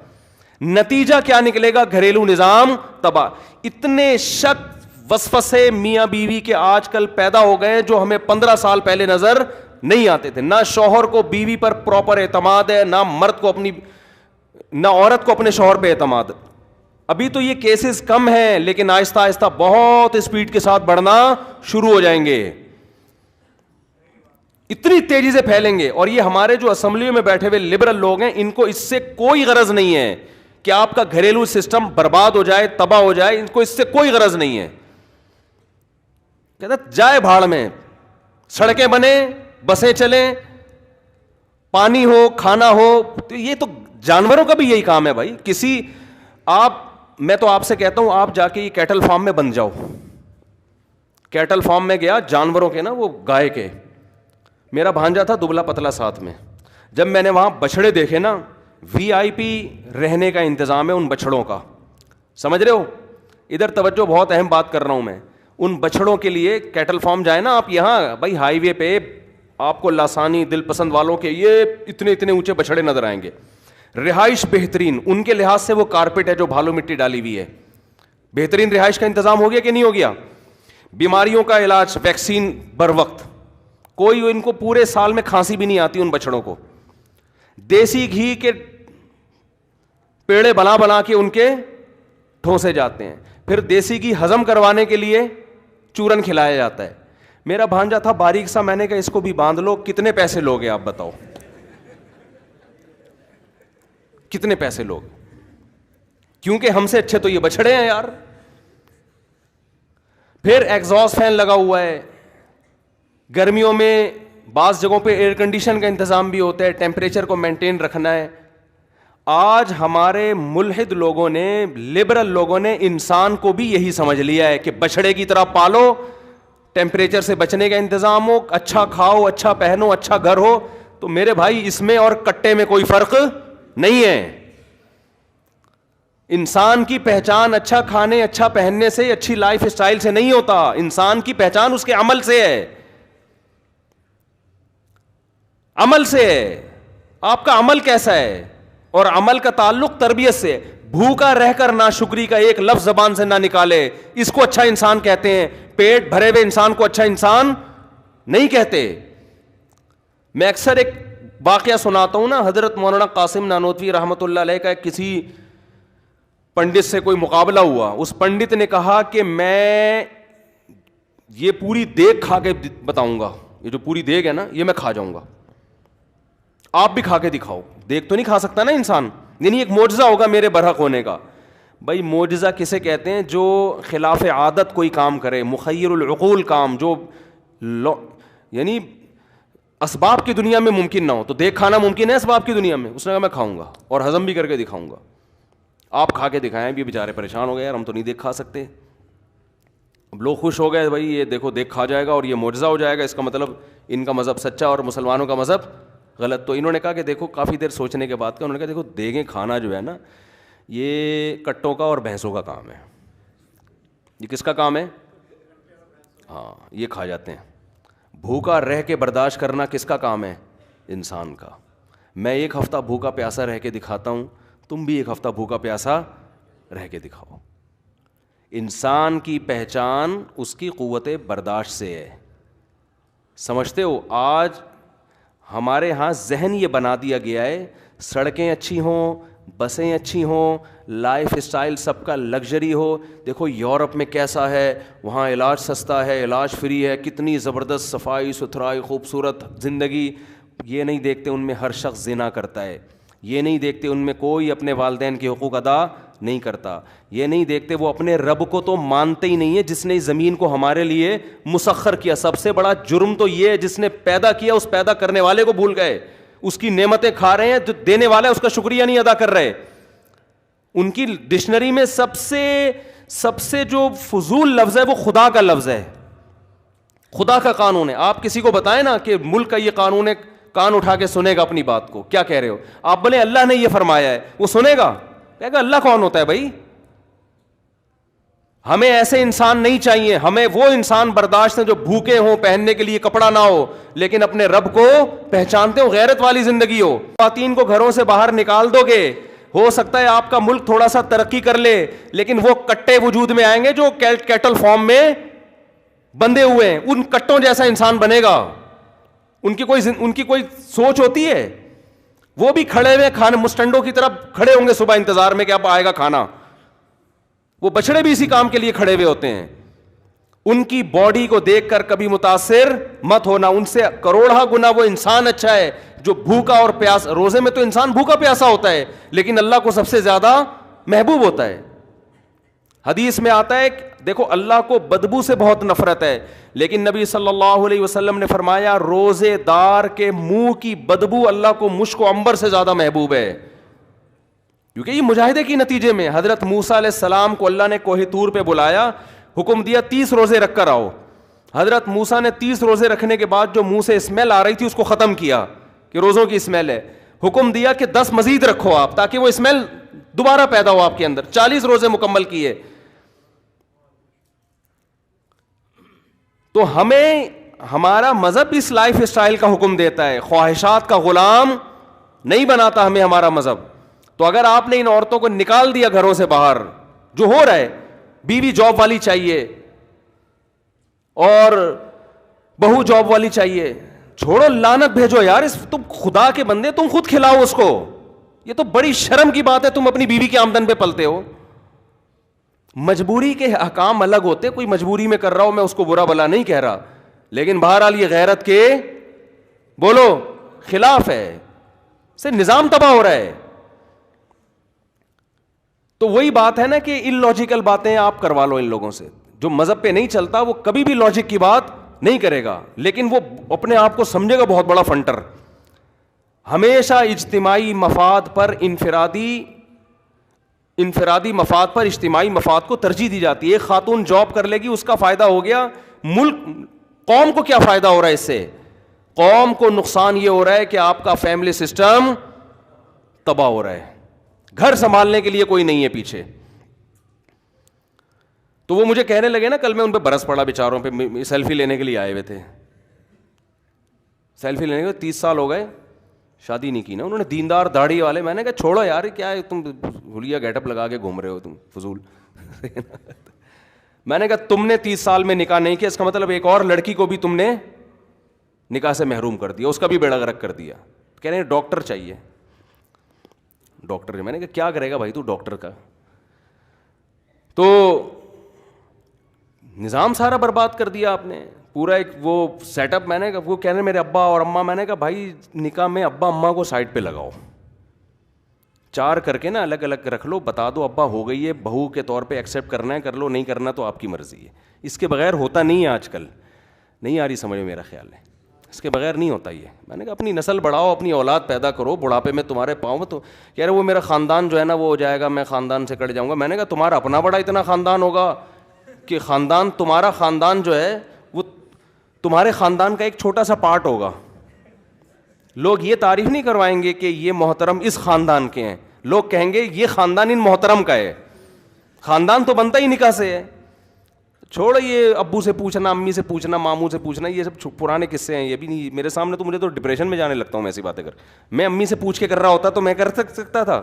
نتیجہ کیا نکلے گا, گھریلو نظام تباہ. اتنے شک وسوسے میاں بیوی کے آج کل پیدا ہو گئے جو ہمیں 15 سال پہلے نظر نہیں آتے تھے. نہ شوہر کو بیوی پر پراپر اعتماد ہے, نہ مرد کو نہ عورت کو اپنے شوہر پہ اعتماد. ابھی تو یہ کیسز کم ہیں, لیکن آہستہ آہستہ بہت اسپیڈ کے ساتھ بڑھنا شروع ہو جائیں گے, اتنی تیزی سے پھیلیں گے. اور یہ ہمارے جو اسمبلیوں میں بیٹھے ہوئے لبرل لوگ ہیں, ان کو اس سے کوئی غرض نہیں ہے کہ آپ کا گھریلو سسٹم برباد ہو جائے, تباہ ہو جائے, ان کو اس سے کوئی غرض نہیں ہے. کہتا جائے بھاڑ میں, سڑکیں بنے, بسیں چلیں, پانی ہو, کھانا ہو. تو یہ تو جانوروں کا بھی یہی کام ہے بھائی. میں تو آپ سے کہتا ہوں آپ جا کے یہ کیٹل فارم میں بن جاؤ. کیٹل فارم میں گیا, جانوروں کے نا, وہ گائے کے, میرا بھانجا تھا دبلا پتلا ساتھ میں. جب میں نے وہاں بچڑے دیکھے نا, وی آئی پی رہنے کا انتظام ہے ان بچڑوں کا, سمجھ رہے ہو, ادھر توجہ, بہت اہم بات کر رہا ہوں میں. ان بچڑوں کے لیے کیٹل فارم جائے نا آپ, یہاں بھائی ہائی وے پہ آپ کو لاسانی دل پسند والوں کے یہ اتنے اتنے اونچے بچڑے نظر آئیں گے. رہائش بہترین, ان کے لحاظ سے وہ کارپیٹ ہے جو بھالو مٹی ڈالی ہوئی ہے. بہترین رہائش کا انتظام ہو گیا کہ نہیں ہو گیا. بیماریوں کا علاج, ویکسین بر وقت, کوئی ان کو پورے سال میں کھانسی بھی نہیں آتی ان بچڑوں کو. دیسی گھی کے پیڑے بنا بنا کے ان کے ٹھوسے جاتے ہیں, پھر دیسی گھی ہضم کروانے کے لیے چورن کھلایا جاتا ہے. میرا بھانجا تھا باریک سا, میں نے کہا اس کو بھی باندھ لو. کتنے پیسے لوگے آپ بتاؤ, کتنے پیسے لوگ, کیونکہ ہم سے اچھے تو یہ بچڑے ہیں یار. پھر ایگزاسٹ فین لگا ہوا ہے, گرمیوں میں بعض جگہوں پہ ایئر کنڈیشن کا انتظام بھی ہوتا ہے, ٹیمپریچر کو مینٹین رکھنا ہے. آج ہمارے ملحد لوگوں نے, لبرل لوگوں نے انسان کو بھی یہی سمجھ لیا ہے کہ بچڑے کی طرح پالو, ٹیمپریچر سے بچنے کا انتظام ہو, اچھا کھاؤ, اچھا پہنو, اچھا گھر ہو. تو میرے بھائی اس میں اور کٹے میں کوئی فرق نہیں ہے. انسان کی پہچان اچھا کھانے, اچھا پہننے سے, اچھی لائف اسٹائل سے نہیں ہوتا. انسان کی پہچان اس کے عمل سے ہے, عمل سے ہے. آپ کا عمل کیسا ہے, اور عمل کا تعلق تربیت سے. بھوکا رہ کر ناشکری کا ایک لفظ زبان سے نہ نکالے, اس کو اچھا انسان کہتے ہیں. پیٹ بھرے ہوئے انسان کو اچھا انسان نہیں کہتے. میں اکثر ایک واقعہ سناتا ہوں نا, حضرت مولانا قاسم نانوتوی رحمۃ اللہ علیہ کا کسی پنڈت سے کوئی مقابلہ ہوا. اس پنڈت نے کہا کہ میں یہ پوری دیگ کھا کے بتاؤں گا, یہ جو پوری دیگ ہے نا یہ میں کھا جاؤں گا, آپ بھی کھا کے دکھاؤ. دیگ تو نہیں کھا سکتا نا انسان, یعنی ایک معجزہ ہوگا میرے برحق ہونے کا. بھائی معجزہ کسے کہتے ہیں, جو خلاف عادت کوئی کام کرے, مخیر العقول کام, جو یعنی اسباب کی دنیا میں ممکن نہ ہو. تو دیکھ کھانا ممکن ہے اسباب کی دنیا میں. اس نے کہا میں کھاؤں گا اور ہضم بھی کر کے دکھاؤں گا. آپ کھا کے دکھائیں, بھی بیچارے پریشان ہو گئے, یار ہم تو نہیں دیکھ کھا سکتے. اب لوگ خوش ہو گئے, بھائی یہ دیکھو دیکھ کھا جائے گا اور یہ معجزہ ہو جائے گا, اس کا مطلب ان کا مذہب سچا اور مسلمانوں کا مذہب غلط. تو انہوں نے کہا کہ دیکھو, کافی دیر سوچنے کے بعد انہوں نے کہا دیکھو دیگیں کھانا جو ہے نا یہ کٹوں کا اور بھینسوں کا کام ہے. یہ کس کا کام ہے؟ ہاں یہ کھا جاتے ہیں. بھوکا رہ کے برداشت کرنا کس کا کام ہے؟ انسان کا. میں ایک ہفتہ بھوکا پیاسا رہ کے دکھاتا ہوں, تم بھی ایک ہفتہ بھوکا پیاسا رہ کے دکھاؤ. انسان کی پہچان اس کی قوت برداشت سے ہے. سمجھتے ہو, آج ہمارے ہاں ذہن یہ بنا دیا گیا ہے سڑکیں اچھی ہوں, بسیں اچھی ہوں, لائف اسٹائل سب کا لگژری ہو. دیکھو یورپ میں کیسا ہے, وہاں علاج سستا ہے, علاج فری ہے, کتنی زبردست صفائی ستھرائی خوبصورت زندگی. یہ نہیں دیکھتے ان میں ہر شخص زنا کرتا ہے, یہ نہیں دیکھتے ان میں کوئی اپنے والدین کے حقوق ادا نہیں کرتا. یہ نہیں دیکھتے وہ اپنے رب کو تو مانتے ہی نہیں ہے جس نے زمین کو ہمارے لیے مسخر کیا. سب سے بڑا جرم تو یہ ہے جس نے پیدا کیا اس پیدا کرنے والے کو بھول گئے, اس کی نعمتیں کھا رہے ہیں, جو دینے والا ہے اس کا شکریہ نہیں ادا کر رہے. ان کی ڈکشنری میں سب سے جو فضول لفظ ہے وہ خدا کا لفظ ہے, خدا کا قانون ہے. آپ کسی کو بتائیں نا کہ ملک کا یہ قانون ہے, کان اٹھا کے سنے گا اپنی بات کو, کیا کہہ رہے ہو آپ؟ بولے اللہ نے یہ فرمایا ہے, وہ سنے گا, کہے گا اللہ کون ہوتا ہے بھائی؟ ہمیں ایسے انسان نہیں چاہیے, ہمیں وہ انسان برداشت ہیں جو بھوکے ہوں, پہننے کے لیے کپڑا نہ ہو, لیکن اپنے رب کو پہچانتے ہو, غیرت والی زندگی ہو. خواتین کو گھروں سے باہر نکال دو گے, ہو سکتا ہے آپ کا ملک تھوڑا سا ترقی کر لے, لیکن وہ کٹے وجود میں آئیں گے جو کیٹل فارم میں بندھے ہوئے ہیں, ان کٹوں جیسا انسان بنے گا. ان کی کوئی سوچ ہوتی ہے؟ وہ بھی کھڑے ہوئے کھانے مسٹنڈوں کی طرح کھڑے ہوں گے صبح انتظار میں کہ اب آئے گا کھانا. وہ بچڑے بھی اسی کام کے لیے کھڑے ہوئے ہوتے ہیں. ان کی باڈی کو دیکھ کر کبھی متاثر مت ہونا, ان سے کروڑا گنا وہ انسان اچھا ہے جو بھوکا اور پیاس. روزے میں تو انسان بھوکا پیاسا ہوتا ہے, لیکن اللہ کو سب سے زیادہ محبوب ہوتا ہے. حدیث میں آتا ہے دیکھو اللہ کو بدبو سے بہت نفرت ہے, لیکن نبی صلی اللہ علیہ وسلم نے فرمایا روزے دار کے منہ کی بدبو اللہ کو مشک و عنبر سے زیادہ محبوب ہے. کیونکہ یہ مجاہدے کی نتیجے میں حضرت موسیٰ علیہ السلام کو اللہ نے کوہ طور پہ بلایا, حکم دیا 30 روزے رکھ کر آؤ. حضرت موسیٰ نے 30 روزے رکھنے کے بعد جو منہ سے اسمیل آ رہی تھی اس کو ختم کیا کہ روزوں کی اسمیل ہے. حکم دیا کہ 10 مزید رکھو آپ تاکہ وہ اسمیل دوبارہ پیدا ہو آپ کے اندر. 40 روزے مکمل کیے. تو ہمیں ہمارا مذہب اس لائف اسٹائل کا حکم دیتا ہے, خواہشات کا غلام نہیں بناتا ہمیں ہمارا مذہب. تو اگر آپ نے ان عورتوں کو نکال دیا گھروں سے باہر, جو ہو رہا ہے, بیوی جاب والی چاہیے اور بہو جاب والی چاہیے, چھوڑو لعنت بھیجو یار, تم خدا کے بندے, تم خود کھلاؤ اس کو. یہ تو بڑی شرم کی بات ہے, تم اپنی بیوی کی آمدن پہ پلتے ہو. مجبوری کے احکام الگ ہوتے, کوئی مجبوری میں کر رہا ہو, میں اس کو برا بلا نہیں کہہ رہا, لیکن بہرحال یہ غیرت کے بولو خلاف ہے, سے نظام تباہ ہو رہا ہے. تو وہی بات ہے نا کہ ان لاجیکل باتیں آپ کروا لو ان لوگوں سے. جو مذہب پہ نہیں چلتا وہ کبھی بھی لاجک کی بات نہیں کرے گا, لیکن وہ اپنے آپ کو سمجھے گا بہت بڑا فنٹر. ہمیشہ اجتماعی مفاد پر انفرادی مفاد پر اجتماعی مفاد کو ترجیح دی جاتی ہے. ایک خاتون جاب کر لے گی, اس کا فائدہ ہو گیا, ملک قوم کو کیا فائدہ ہو رہا ہے اس سے؟ قوم کو نقصان یہ ہو رہا ہے کہ آپ کا فیملی سسٹم تباہ ہو رہا ہے, گھر سنبھالنے کے لیے کوئی نہیں ہے پیچھے. تو وہ مجھے کہنے لگے نا, کل میں ان پہ برس پڑا بیچاروں پہ, سیلفی لینے کے لیے آئے ہوئے تھے, سیلفی لینے کے 30 سال ہو گئے, شادی نہیں کی نا انہوں نے, دیندار داڑھی والے. میں نے کہا چھوڑو یار, کیا ہے تم بھولیا گیٹ اپ لگا کے گھوم رہے ہو تم فضول. میں نے کہا تم نے 30 سال میں نکاح نہیں کیا, اس کا مطلب ایک اور لڑکی کو بھی تم نے نکاح سے محروم کر دیا, اس کا بھی بیڑا غرق کر دیا. کہہ رہے ہیں ڈاکٹر چاہیے, ڈاکٹر. میں نے کہا کیا کرے گا بھائی تو ڈاکٹر کا؟ تو نظام سارا برباد کر دیا آپ نے, پورا ایک وہ سیٹ اپ. میں نے کہا, وہ کہہ رہے میرے ابا اور اماں. میں نے کہا بھائی نکاح میں ابا اماں کو سائڈ پہ لگاؤ, 4 کر کے نا الگ الگ رکھ لو, بتا دو ابا ہو گئی ہے, بہو کے طور پہ ایکسیپٹ کرنا ہے کر لو, نہیں کرنا تو آپ کی مرضی ہے. اس کے بغیر ہوتا نہیں ہے آج کل, نہیں آ رہی سمجھ میں, میرا خیال ہے اس کے بغیر نہیں ہوتا یہ. میں نے کہا اپنی نسل بڑھاؤ, اپنی اولاد پیدا کرو, بڑھاپے میں تمہارے پاؤں تو کہہ رہے وہ میرا خاندان جو ہے نا وہ ہو جائے گا, میں خاندان سے کٹ جاؤں گا. میں نے کہا تمہارا اپنا بڑا اتنا خاندان ہوگا کہ خاندان, تمہارا خاندان جو ہے وہ تمہارے خاندان کا ایک چھوٹا سا پارٹ ہوگا. لوگ یہ تعریف نہیں کروائیں گے کہ یہ محترم اس خاندان کے ہیں, لوگ کہیں گے یہ خاندان ان محترم کا ہے. خاندان تو بنتا ہی نکاح سے ہے. چھوڑو یہ ابو سے پوچھنا, امی سے پوچھنا, ماموں سے پوچھنا, یہ سب پرانے قصے ہیں, یہ بھی نہیں میرے سامنے. تو مجھے تو ڈپریشن میں جانے لگتا ہوں میں ایسی باتیں کر. میں امی سے پوچھ کے کر رہا ہوتا تو میں کر سکتا تھا.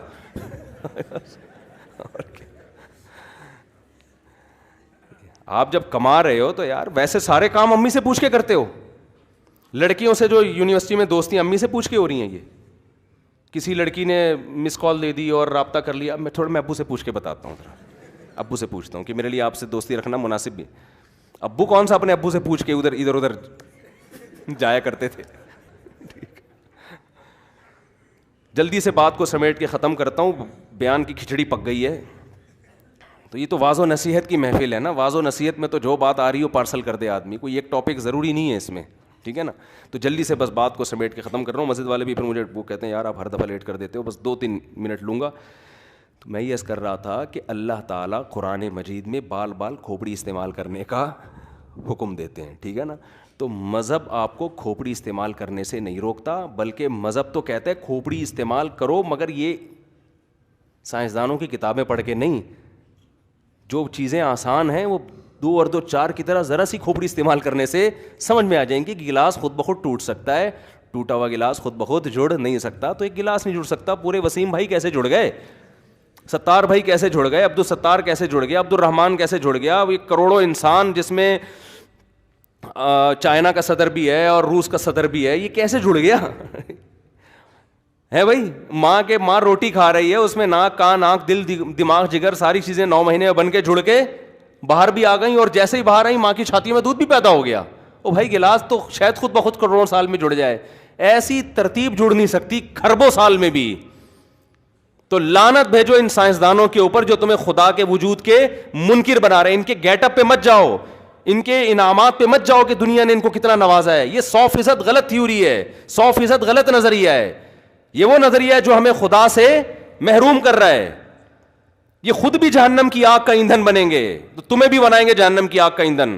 آپ جب کما رہے ہو تو یار ویسے سارے کام امی سے پوچھ کے کرتے ہو. لڑکیوں سے جو یونیورسٹی میں دوستیاں امی سے پوچھ کے ہو رہی ہیں. یہ کسی لڑکی نے مس کال دے دی اور رابطہ کر لیا, میں تھوڑا ابو سے پوچھ کے بتاتا ہوں, ابو سے پوچھتا ہوں کہ میرے لیے آپ سے دوستی رکھنا مناسب بھی. ابو کون سا اپنے ابو سے پوچھ کے ادھر ادھر جایا کرتے تھے. جلدی سے بات کو سمیٹ کے ختم کرتا ہوں, بیان کی کھچڑی پک گئی ہے. تو یہ تو واعظ و نصیحت کی محفل ہے نا, واعظ و نصیحت میں تو جو بات آ رہی ہو پارسل کر دے آدمی, کوئی ایک ٹاپک ضروری نہیں ہے اس میں, ٹھیک ہے نا. تو جلدی سے بس بات کو سمیٹ کے ختم کر رہا ہوں. مسجد والے بھی پھر مجھے وہ کہتے ہیں یار آپ ہر دفعہ لیٹ کر دیتے ہو, بس 2-3 منٹ لوں گا. تو میں یہ عرض کر رہا تھا کہ اللہ تعالیٰ قرآن مجید میں بال بال کھوپڑی استعمال کرنے کا حکم دیتے ہیں, ٹھیک ہے نا. تو مذہب آپ کو کھوپڑی استعمال کرنے سے نہیں روکتا, بلکہ مذہب تو کہتا ہے کھوپڑی استعمال کرو, مگر یہ سائنسدانوں کی کتابیں پڑھ کے نہیں. جو چیزیں آسان ہیں وہ 2 اور 2 4 کی طرح ذرا سی کھوپڑی استعمال کرنے سے سمجھ میں آ جائیں گی کہ گلاس خود بخود ٹوٹ سکتا ہے, ٹوٹا ہوا گلاس خود بخود جڑ نہیں سکتا. تو ایک گلاس نہیں جڑ سکتا, پورے وسیم بھائی کیسے جڑ گئے, ستار بھائی کیسے جڑ گئے, عبدالستار کیسے جڑ گیا, عبد الرحمان کیسے جڑ گیا, یہ کروڑوں انسان جس میں چائنا کا صدر بھی ہے اور روس کا صدر بھی ہے, یہ کیسے جڑ گیا ہے بھائی. ماں روٹی کھا رہی ہے, اس میں ناک کان آنکھ دل دماغ جگر ساری چیزیں 9 مہینے میں بن کے جڑ کے باہر بھی آ گئیں, اور جیسے ہی باہر آئیں ماں کی چھاتی میں دودھ بھی پیدا ہو گیا. او بھائی گلاس تو شاید خود بخود کروڑوں سال میں جڑ جائے, ایسی ترتیب جڑ نہیں سکتی کھربوں سال میں بھی. تو لعنت بھیجو ان سائنسدانوں کے اوپر جو تمہیں خدا کے وجود کے منکر بنا رہے ہیں. ان کے گیٹ اپ پہ مت جاؤ, ان کے انعامات پہ مت جاؤ کہ دنیا نے ان کو کتنا نوازا ہے. یہ 100% غلط تھیوری ہے, 100% غلط نظریہ ہے. یہ وہ نظریہ ہے جو ہمیں خدا سے محروم کر رہا ہے. یہ خود بھی جہنم کی آگ کا ایندھن بنیں گے, تو تمہیں بھی بنائیں گے جہنم کی آگ کا ایندھن.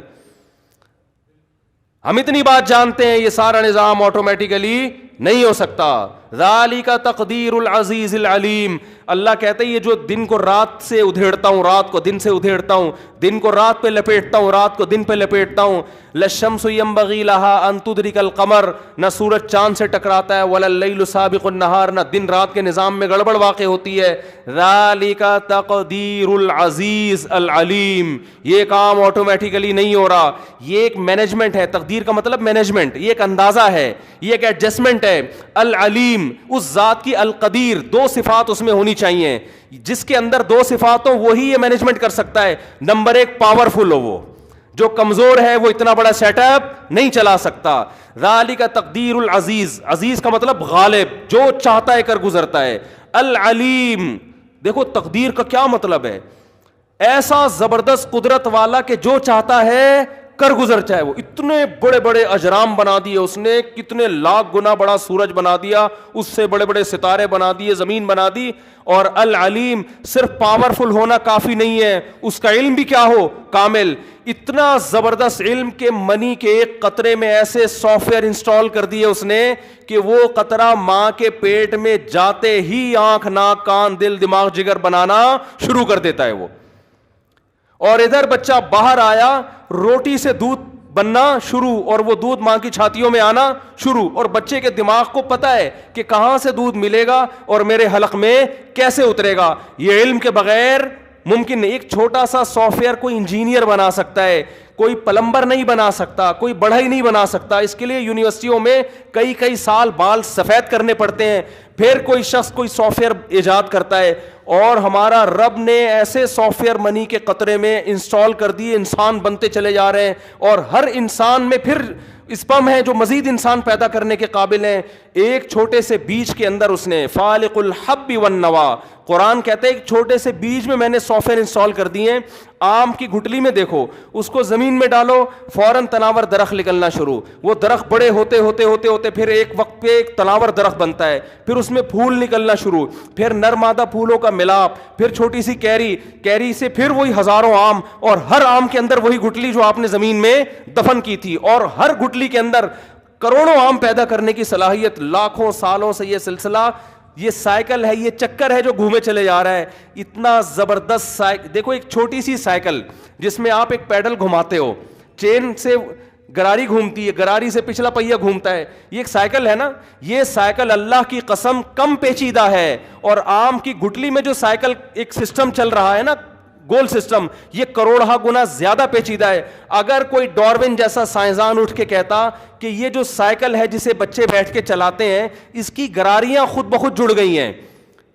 ہم اتنی بات جانتے ہیں, یہ سارا نظام آٹومیٹیکلی نہیں ہو سکتا. ذالک تقدیر العزیز العلیم. اللہ کہتے ہیں یہ جو دن کو رات سے ادھیڑتا ہوں, رات کو دن سے ادھیڑتا ہوں, دن کو رات پہ لپیٹتا ہوں, رات کو دن پہ لپیٹتا ہوں. للشمس ينبغي لها ان تدرك القمر, نہ سورج چاند سے ٹکراتا ہے, ولا اللیل سابق النہار, نہ دن رات کے نظام میں گڑبڑ واقع ہوتی ہے. ذالک تقدیر العزیز العلیم. یہ کام آٹومیٹیکلی نہیں ہو رہا, یہ ایک مینجمنٹ ہے. تقدیر کا مطلب مینجمنٹ, یہ ایک اندازہ ہے, یہ ایک ایڈجسٹمنٹ ہے. العلیم, اس ذات کی القدیر, 2 صفات اس میں ہونی چاہیے. جس کے اندر 2 صفات ہو وہی یہ مینجمنٹ کر سکتا ہے. نمبر 1 پاورفل ہو, وہ جو کمزور ہے وہ اتنا بڑا سیٹ اپ نہیں چلا سکتا. ذالک تقدیر العزیز, عزیز کا مطلب غالب, جو چاہتا ہے کر گزرتا ہے. العلیم, دیکھو تقدیر کا کیا مطلب ہے, ایسا زبردست قدرت والا کہ جو چاہتا ہے کر گزر چاہے. وہ اتنے بڑے بڑے اجرام بنا دیے اس نے, کتنے لاکھ گنا بڑا سورج بنا دیا, اس سے بڑے بڑے ستارے بنا دیے, زمین بنا دی. اور العلیم, صرف پاورفل ہونا کافی نہیں ہے, اس کا علم بھی کیا ہو, کامل. اتنا زبردست علم کے منی کے ایک قطرے میں ایسے سافٹ ویئر انسٹال کر دیے اس نے کہ وہ قطرہ ماں کے پیٹ میں جاتے ہی آنکھ ناک کان دل دماغ جگر بنانا شروع کر دیتا ہے وہ. اور ادھر بچہ باہر آیا, روٹی سے دودھ بننا شروع, اور وہ دودھ ماں کی چھاتیوں میں آنا شروع, اور بچے کے دماغ کو پتا ہے کہ کہاں سے دودھ ملے گا اور میرے حلق میں کیسے اترے گا. یہ علم کے بغیر ممکن نہیں. ایک چھوٹا سا سافٹ ویئر کوئی انجینئر بنا سکتا ہے, کوئی پلمبر نہیں بنا سکتا, کوئی بڑھئی نہیں بنا سکتا. اس کے لیے یونیورسٹیوں میں کئی سال بال سفید کرنے پڑتے ہیں, پھر کوئی شخص کوئی سافٹ ویئر ایجاد کرتا ہے. اور ہمارا رب نے ایسے سافٹ ویئر منی کے قطرے میں انسٹال کر دیے, انسان بنتے چلے جا رہے ہیں, اور ہر انسان میں پھر اسپم ہے جو مزید انسان پیدا کرنے کے قابل ہیں. ایک چھوٹے سے بیج کے اندر اس نے فالق الحب والنوا, قرآن کہتے ہیں ایک چھوٹے سے بیج میں نے سافٹ ویئر انسٹال کر دیے. آم کی گٹلی میں دیکھو, اس کو زمین میں ڈالو, فوراً تناور درخت نکلنا شروع. وہ درخت بڑے ہوتے ہوتے ہوتے ہوتے پھر ایک وقت پہ ایک تناور درخت بنتا ہے, پھر اس میں پھول نکلنا شروع, پھر نر مادہ پھولوں کا ملاپ, پھر چھوٹی سی کیری سے پھر وہی ہزاروں آم, اور ہر آم کے اندر وہی گٹلی جو آپ نے زمین میں دفن کی تھی, اور ہر گٹلی کے اندر کروڑوں آم پیدا کرنے کی صلاحیت. لاکھوں سالوں سے یہ سلسلہ, یہ سائیکل ہے, یہ چکر ہے جو گھومے چلے جا رہا ہے. اتنا زبردست دیکھو, ایک چھوٹی سی سائیکل جس میں آپ ایک پیڈل گھماتے ہو, چین سے گراری گھومتی ہے, گراری سے پچھلا پہیہ گھومتا ہے, یہ ایک سائیکل ہے نا. یہ سائیکل اللہ کی قسم کم پیچیدہ ہے, اور آم کی گٹلی میں جو سائیکل ایک سسٹم چل رہا ہے نا, گول سسٹم, یہ کروڑہ گنا زیادہ پیچیدہ ہے. اگر کوئی ڈاروین جیسا سائنسدان اٹھ کے کہتا کہ یہ جو سائیکل ہے جسے بچے بیٹھ کے چلاتے ہیں, اس کی گراریاں خود بخود جڑ گئی ہیں,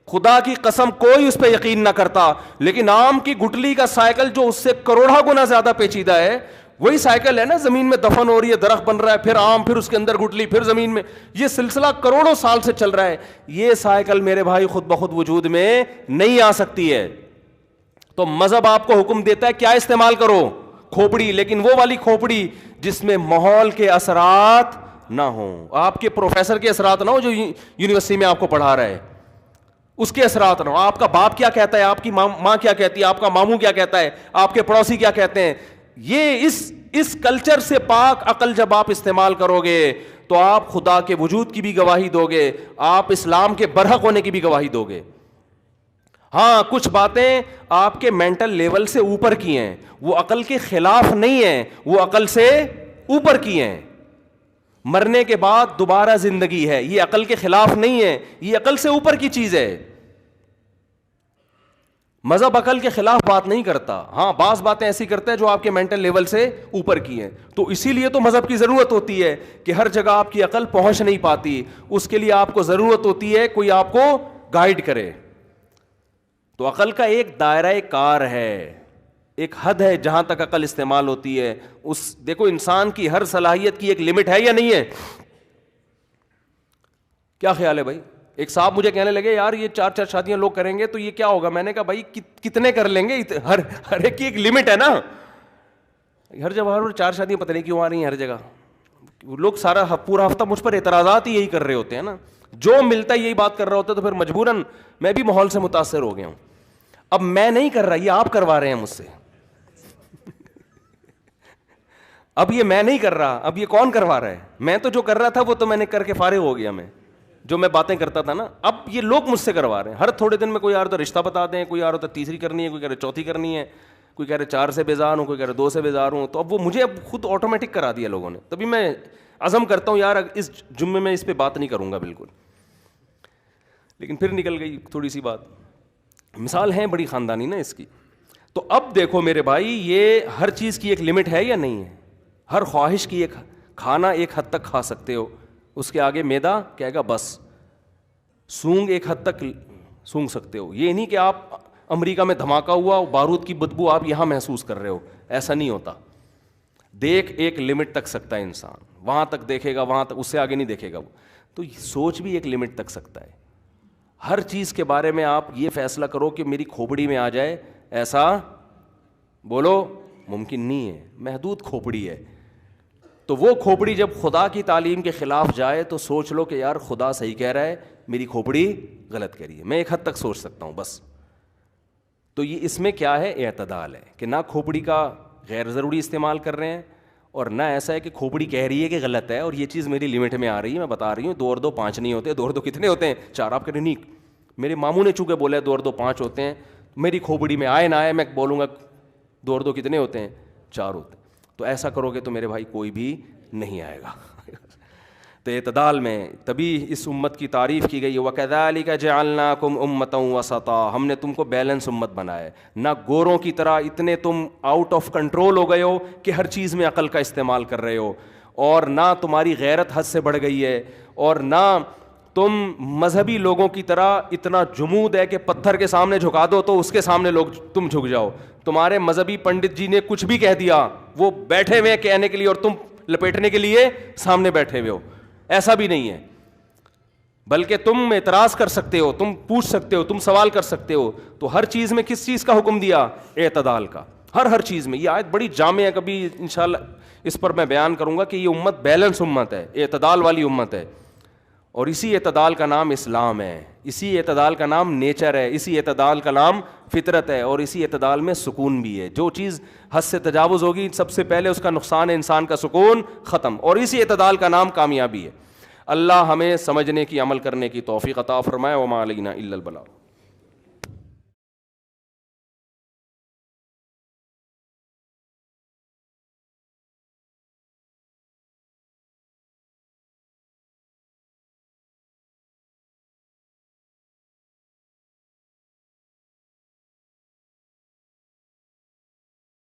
خدا کی قسم کوئی اس پہ یقین نہ کرتا. لیکن آم کی گٹلی کا سائیکل جو اس سے کروڑہ گنا زیادہ پیچیدہ ہے, وہی سائیکل ہے نا, زمین میں دفن ہو رہی ہے, درخت بن رہا ہے, پھر آم, پھر اس کے اندر گٹلی, پھر زمین میں, یہ سلسلہ کروڑوں سال سے چل رہا ہے. یہ سائیکل میرے بھائی خود بخود وجود میں نہیں آ سکتی ہے. تو مذہب آپ کو حکم دیتا ہے کیا استعمال کرو, کھوپڑی, لیکن وہ والی کھوپڑی جس میں ماحول کے اثرات نہ ہوں, آپ کے پروفیسر کے اثرات نہ ہو جو یونیورسٹی میں آپ کو پڑھا رہا ہے, اس کے اثرات نہ ہو. آپ کا باپ کیا کہتا ہے, آپ کی ماں کیا کہتی ہے, آپ کا ماموں کیا کہتا ہے, آپ کے پڑوسی کیا کہتے ہیں, یہ اس کلچر سے پاک عقل جب آپ استعمال کرو گے تو آپ خدا کے وجود کی بھی گواہی دو گے, آپ اسلام کے برحق ہونے کی بھی گواہی دو گے. ہاں کچھ باتیں آپ کے مینٹل لیول سے اوپر کی ہیں, وہ عقل کے خلاف نہیں ہیں, وہ عقل سے اوپر کی ہیں. مرنے کے بعد دوبارہ زندگی ہے, یہ عقل کے خلاف نہیں ہے, یہ عقل سے اوپر کی چیز ہے. مذہب عقل کے خلاف بات نہیں کرتا, ہاں بعض باتیں ایسی کرتا ہے جو آپ کے مینٹل لیول سے اوپر کی ہیں. تو اسی لیے تو مذہب کی ضرورت ہوتی ہے کہ ہر جگہ آپ کی عقل پہنچ نہیں پاتی, اس کے لیے آپ کو ضرورت ہوتی ہے کوئی آپ کو گائیڈ کرے. تو عقل کا ایک دائرہ کار ہے, ایک حد ہے جہاں تک عقل استعمال ہوتی ہے. دیکھو انسان کی ہر صلاحیت کی ایک لمٹ ہے یا نہیں ہے؟ کیا خیال ہے بھائی؟ ایک صاحب مجھے کہنے لگے یار یہ 4 شادیاں لوگ کریں گے تو یہ کیا ہوگا. میں نے کہا بھائی کتنے کر لیں گے, ہر ایک کی ایک لمٹ ہے نا. ہر جگہ 4 شادیاں پتہ نہیں کیوں آ رہی ہیں ہر جگہ. لوگ سارا پورا ہفتہ مجھ پر اعتراضات ہی یہی کر رہے ہوتے ہیں نا, جو ملتا ہے یہی بات کر رہا ہوتا ہے. تو پھر مجبوراً میں بھی ماحول سے متاثر ہو گیا ہوں. اب میں نہیں کر رہا, یہ آپ کروا رہے ہیں مجھ سے. اب یہ میں نہیں کر رہا, اب یہ کون کروا رہا ہے؟ میں تو جو کر رہا تھا وہ تو میں نے کر کے فارغ ہو گیا, میں جو میں باتیں کرتا تھا نا, اب یہ لوگ مجھ سے کروا رہے ہیں. ہر تھوڑے دن میں کوئی آ رہا تو رشتہ بتا دیں, کوئی آ رہا تو تیسری کرنی ہے, کوئی کہہ رہے چوتھی کرنی ہے, کوئی کہہ رہے 4 سے بیزار ہوں, کوئی کہہ رہے 2 سے بیزار ہوں. تو اب وہ مجھے اب خود آٹومیٹک کرا دیا لوگوں نے. تبھی میں عزم کرتا ہوں یار اس جمعے میں اس پہ بات نہیں کروں گا بالکل, لیکن پھر نکل گئی تھوڑی سی بات. مثال ہے بڑی خاندانی نا اس کی. تو اب دیکھو میرے بھائی, یہ ہر چیز کی ایک لمٹ ہے یا نہیں ہے؟ ہر خواہش کی ایک کھانا ایک حد تک کھا سکتے ہو, اس کے آگے میدا کہے گا بس. سونگ ایک حد تک سونگ سکتے ہو, یہ نہیں کہ آپ امریکہ میں دھماکہ ہوا بارود کی بدبو آپ یہاں محسوس کر رہے ہو, ایسا نہیں ہوتا. دیکھ ایک لمٹ تک سکتا ہے انسان, وہاں تک دیکھے گا, وہاں تک, اس سے آگے نہیں دیکھے گا وہ. تو سوچ بھی ایک لمٹ تک سکتا ہے. ہر چیز کے بارے میں آپ یہ فیصلہ کرو کہ میری کھوپڑی میں آ جائے, ایسا بولو ممکن نہیں ہے, محدود کھوپڑی ہے. تو وہ کھوپڑی جب خدا کی تعلیم کے خلاف جائے تو سوچ لو کہ یار خدا صحیح کہہ رہا ہے, میری کھوپڑی غلط کہہ رہی ہے. میں ایک حد تک سوچ سکتا ہوں بس. تو یہ اس میں کیا ہے, اعتدال ہے کہ نہ کھوپڑی کا غیر ضروری استعمال کر رہے ہیں, اور نہ ایسا ہے کہ کھوپڑی کہہ رہی ہے کہ غلط ہے اور یہ چیز میری لمٹ میں آ رہی ہے. میں بتا رہی ہوں 2 اور 2 5 نہیں ہوتے. 2 اور 2 کتنے ہوتے ہیں؟ 4. آپ کہہ رہے نہیں, میرے ماموں نے چونکہ بولا 2 اور 2 5 ہوتے ہیں, میری کھوپڑی میں آئے نہ آئے میں بولوں گا 2 اور 2 کتنے ہوتے ہیں؟ 4 ہوتے ہیں. تو ایسا کرو گے تو میرے بھائی کوئی بھی نہیں آئے گا. تو اعتدال میں تبھی اس امت کی تعریف کی گئی, وَكَذَلِكَ جَعَلْنَاكُمْ أُمَّةً وَسَطًا, ہم نے تم کو بیلنس امت بنایا ہے. نہ گوروں کی طرح اتنے تم آؤٹ آف کنٹرول ہو گئے ہو کہ ہر چیز میں عقل کا استعمال کر رہے ہو, اور نہ تمہاری غیرت حد سے بڑھ گئی ہے, اور نہ تم مذہبی لوگوں کی طرح اتنا جمود ہے کہ پتھر کے سامنے جھکا دو تو اس کے سامنے لوگ تم جھک جاؤ. تمہارے مذہبی پنڈت جی نے کچھ بھی کہہ دیا, وہ بیٹھے ہوئے کہنے کے لیے اور تم لپیٹنے کے لیے سامنے بیٹھے ہوئے ہو. ایسا بھی نہیں ہے, بلکہ تم اعتراض کر سکتے ہو, تم پوچھ سکتے ہو, تم سوال کر سکتے ہو. تو ہر چیز میں کس چیز کا حکم دیا؟ اعتدال کا. ہر چیز میں. یہ آیت بڑی جامع ہے, کبھی انشاءاللہ اس پر میں بیان کروں گا کہ یہ امت بیلنس امت ہے, اعتدال والی امت ہے. اور اسی اعتدال کا نام اسلام ہے, اسی اعتدال کا نام نیچر ہے, اسی اعتدال کا نام فطرت ہے, اور اسی اعتدال میں سکون بھی ہے. جو چیز حد سے تجاوز ہوگی سب سے پہلے اس کا نقصان ہے, انسان کا سکون ختم, اور اسی اعتدال کا نام کامیابی ہے. اللہ ہمیں سمجھنے کی, عمل کرنے کی توفیق عطا فرمائے. وما علینا الا البلاغ.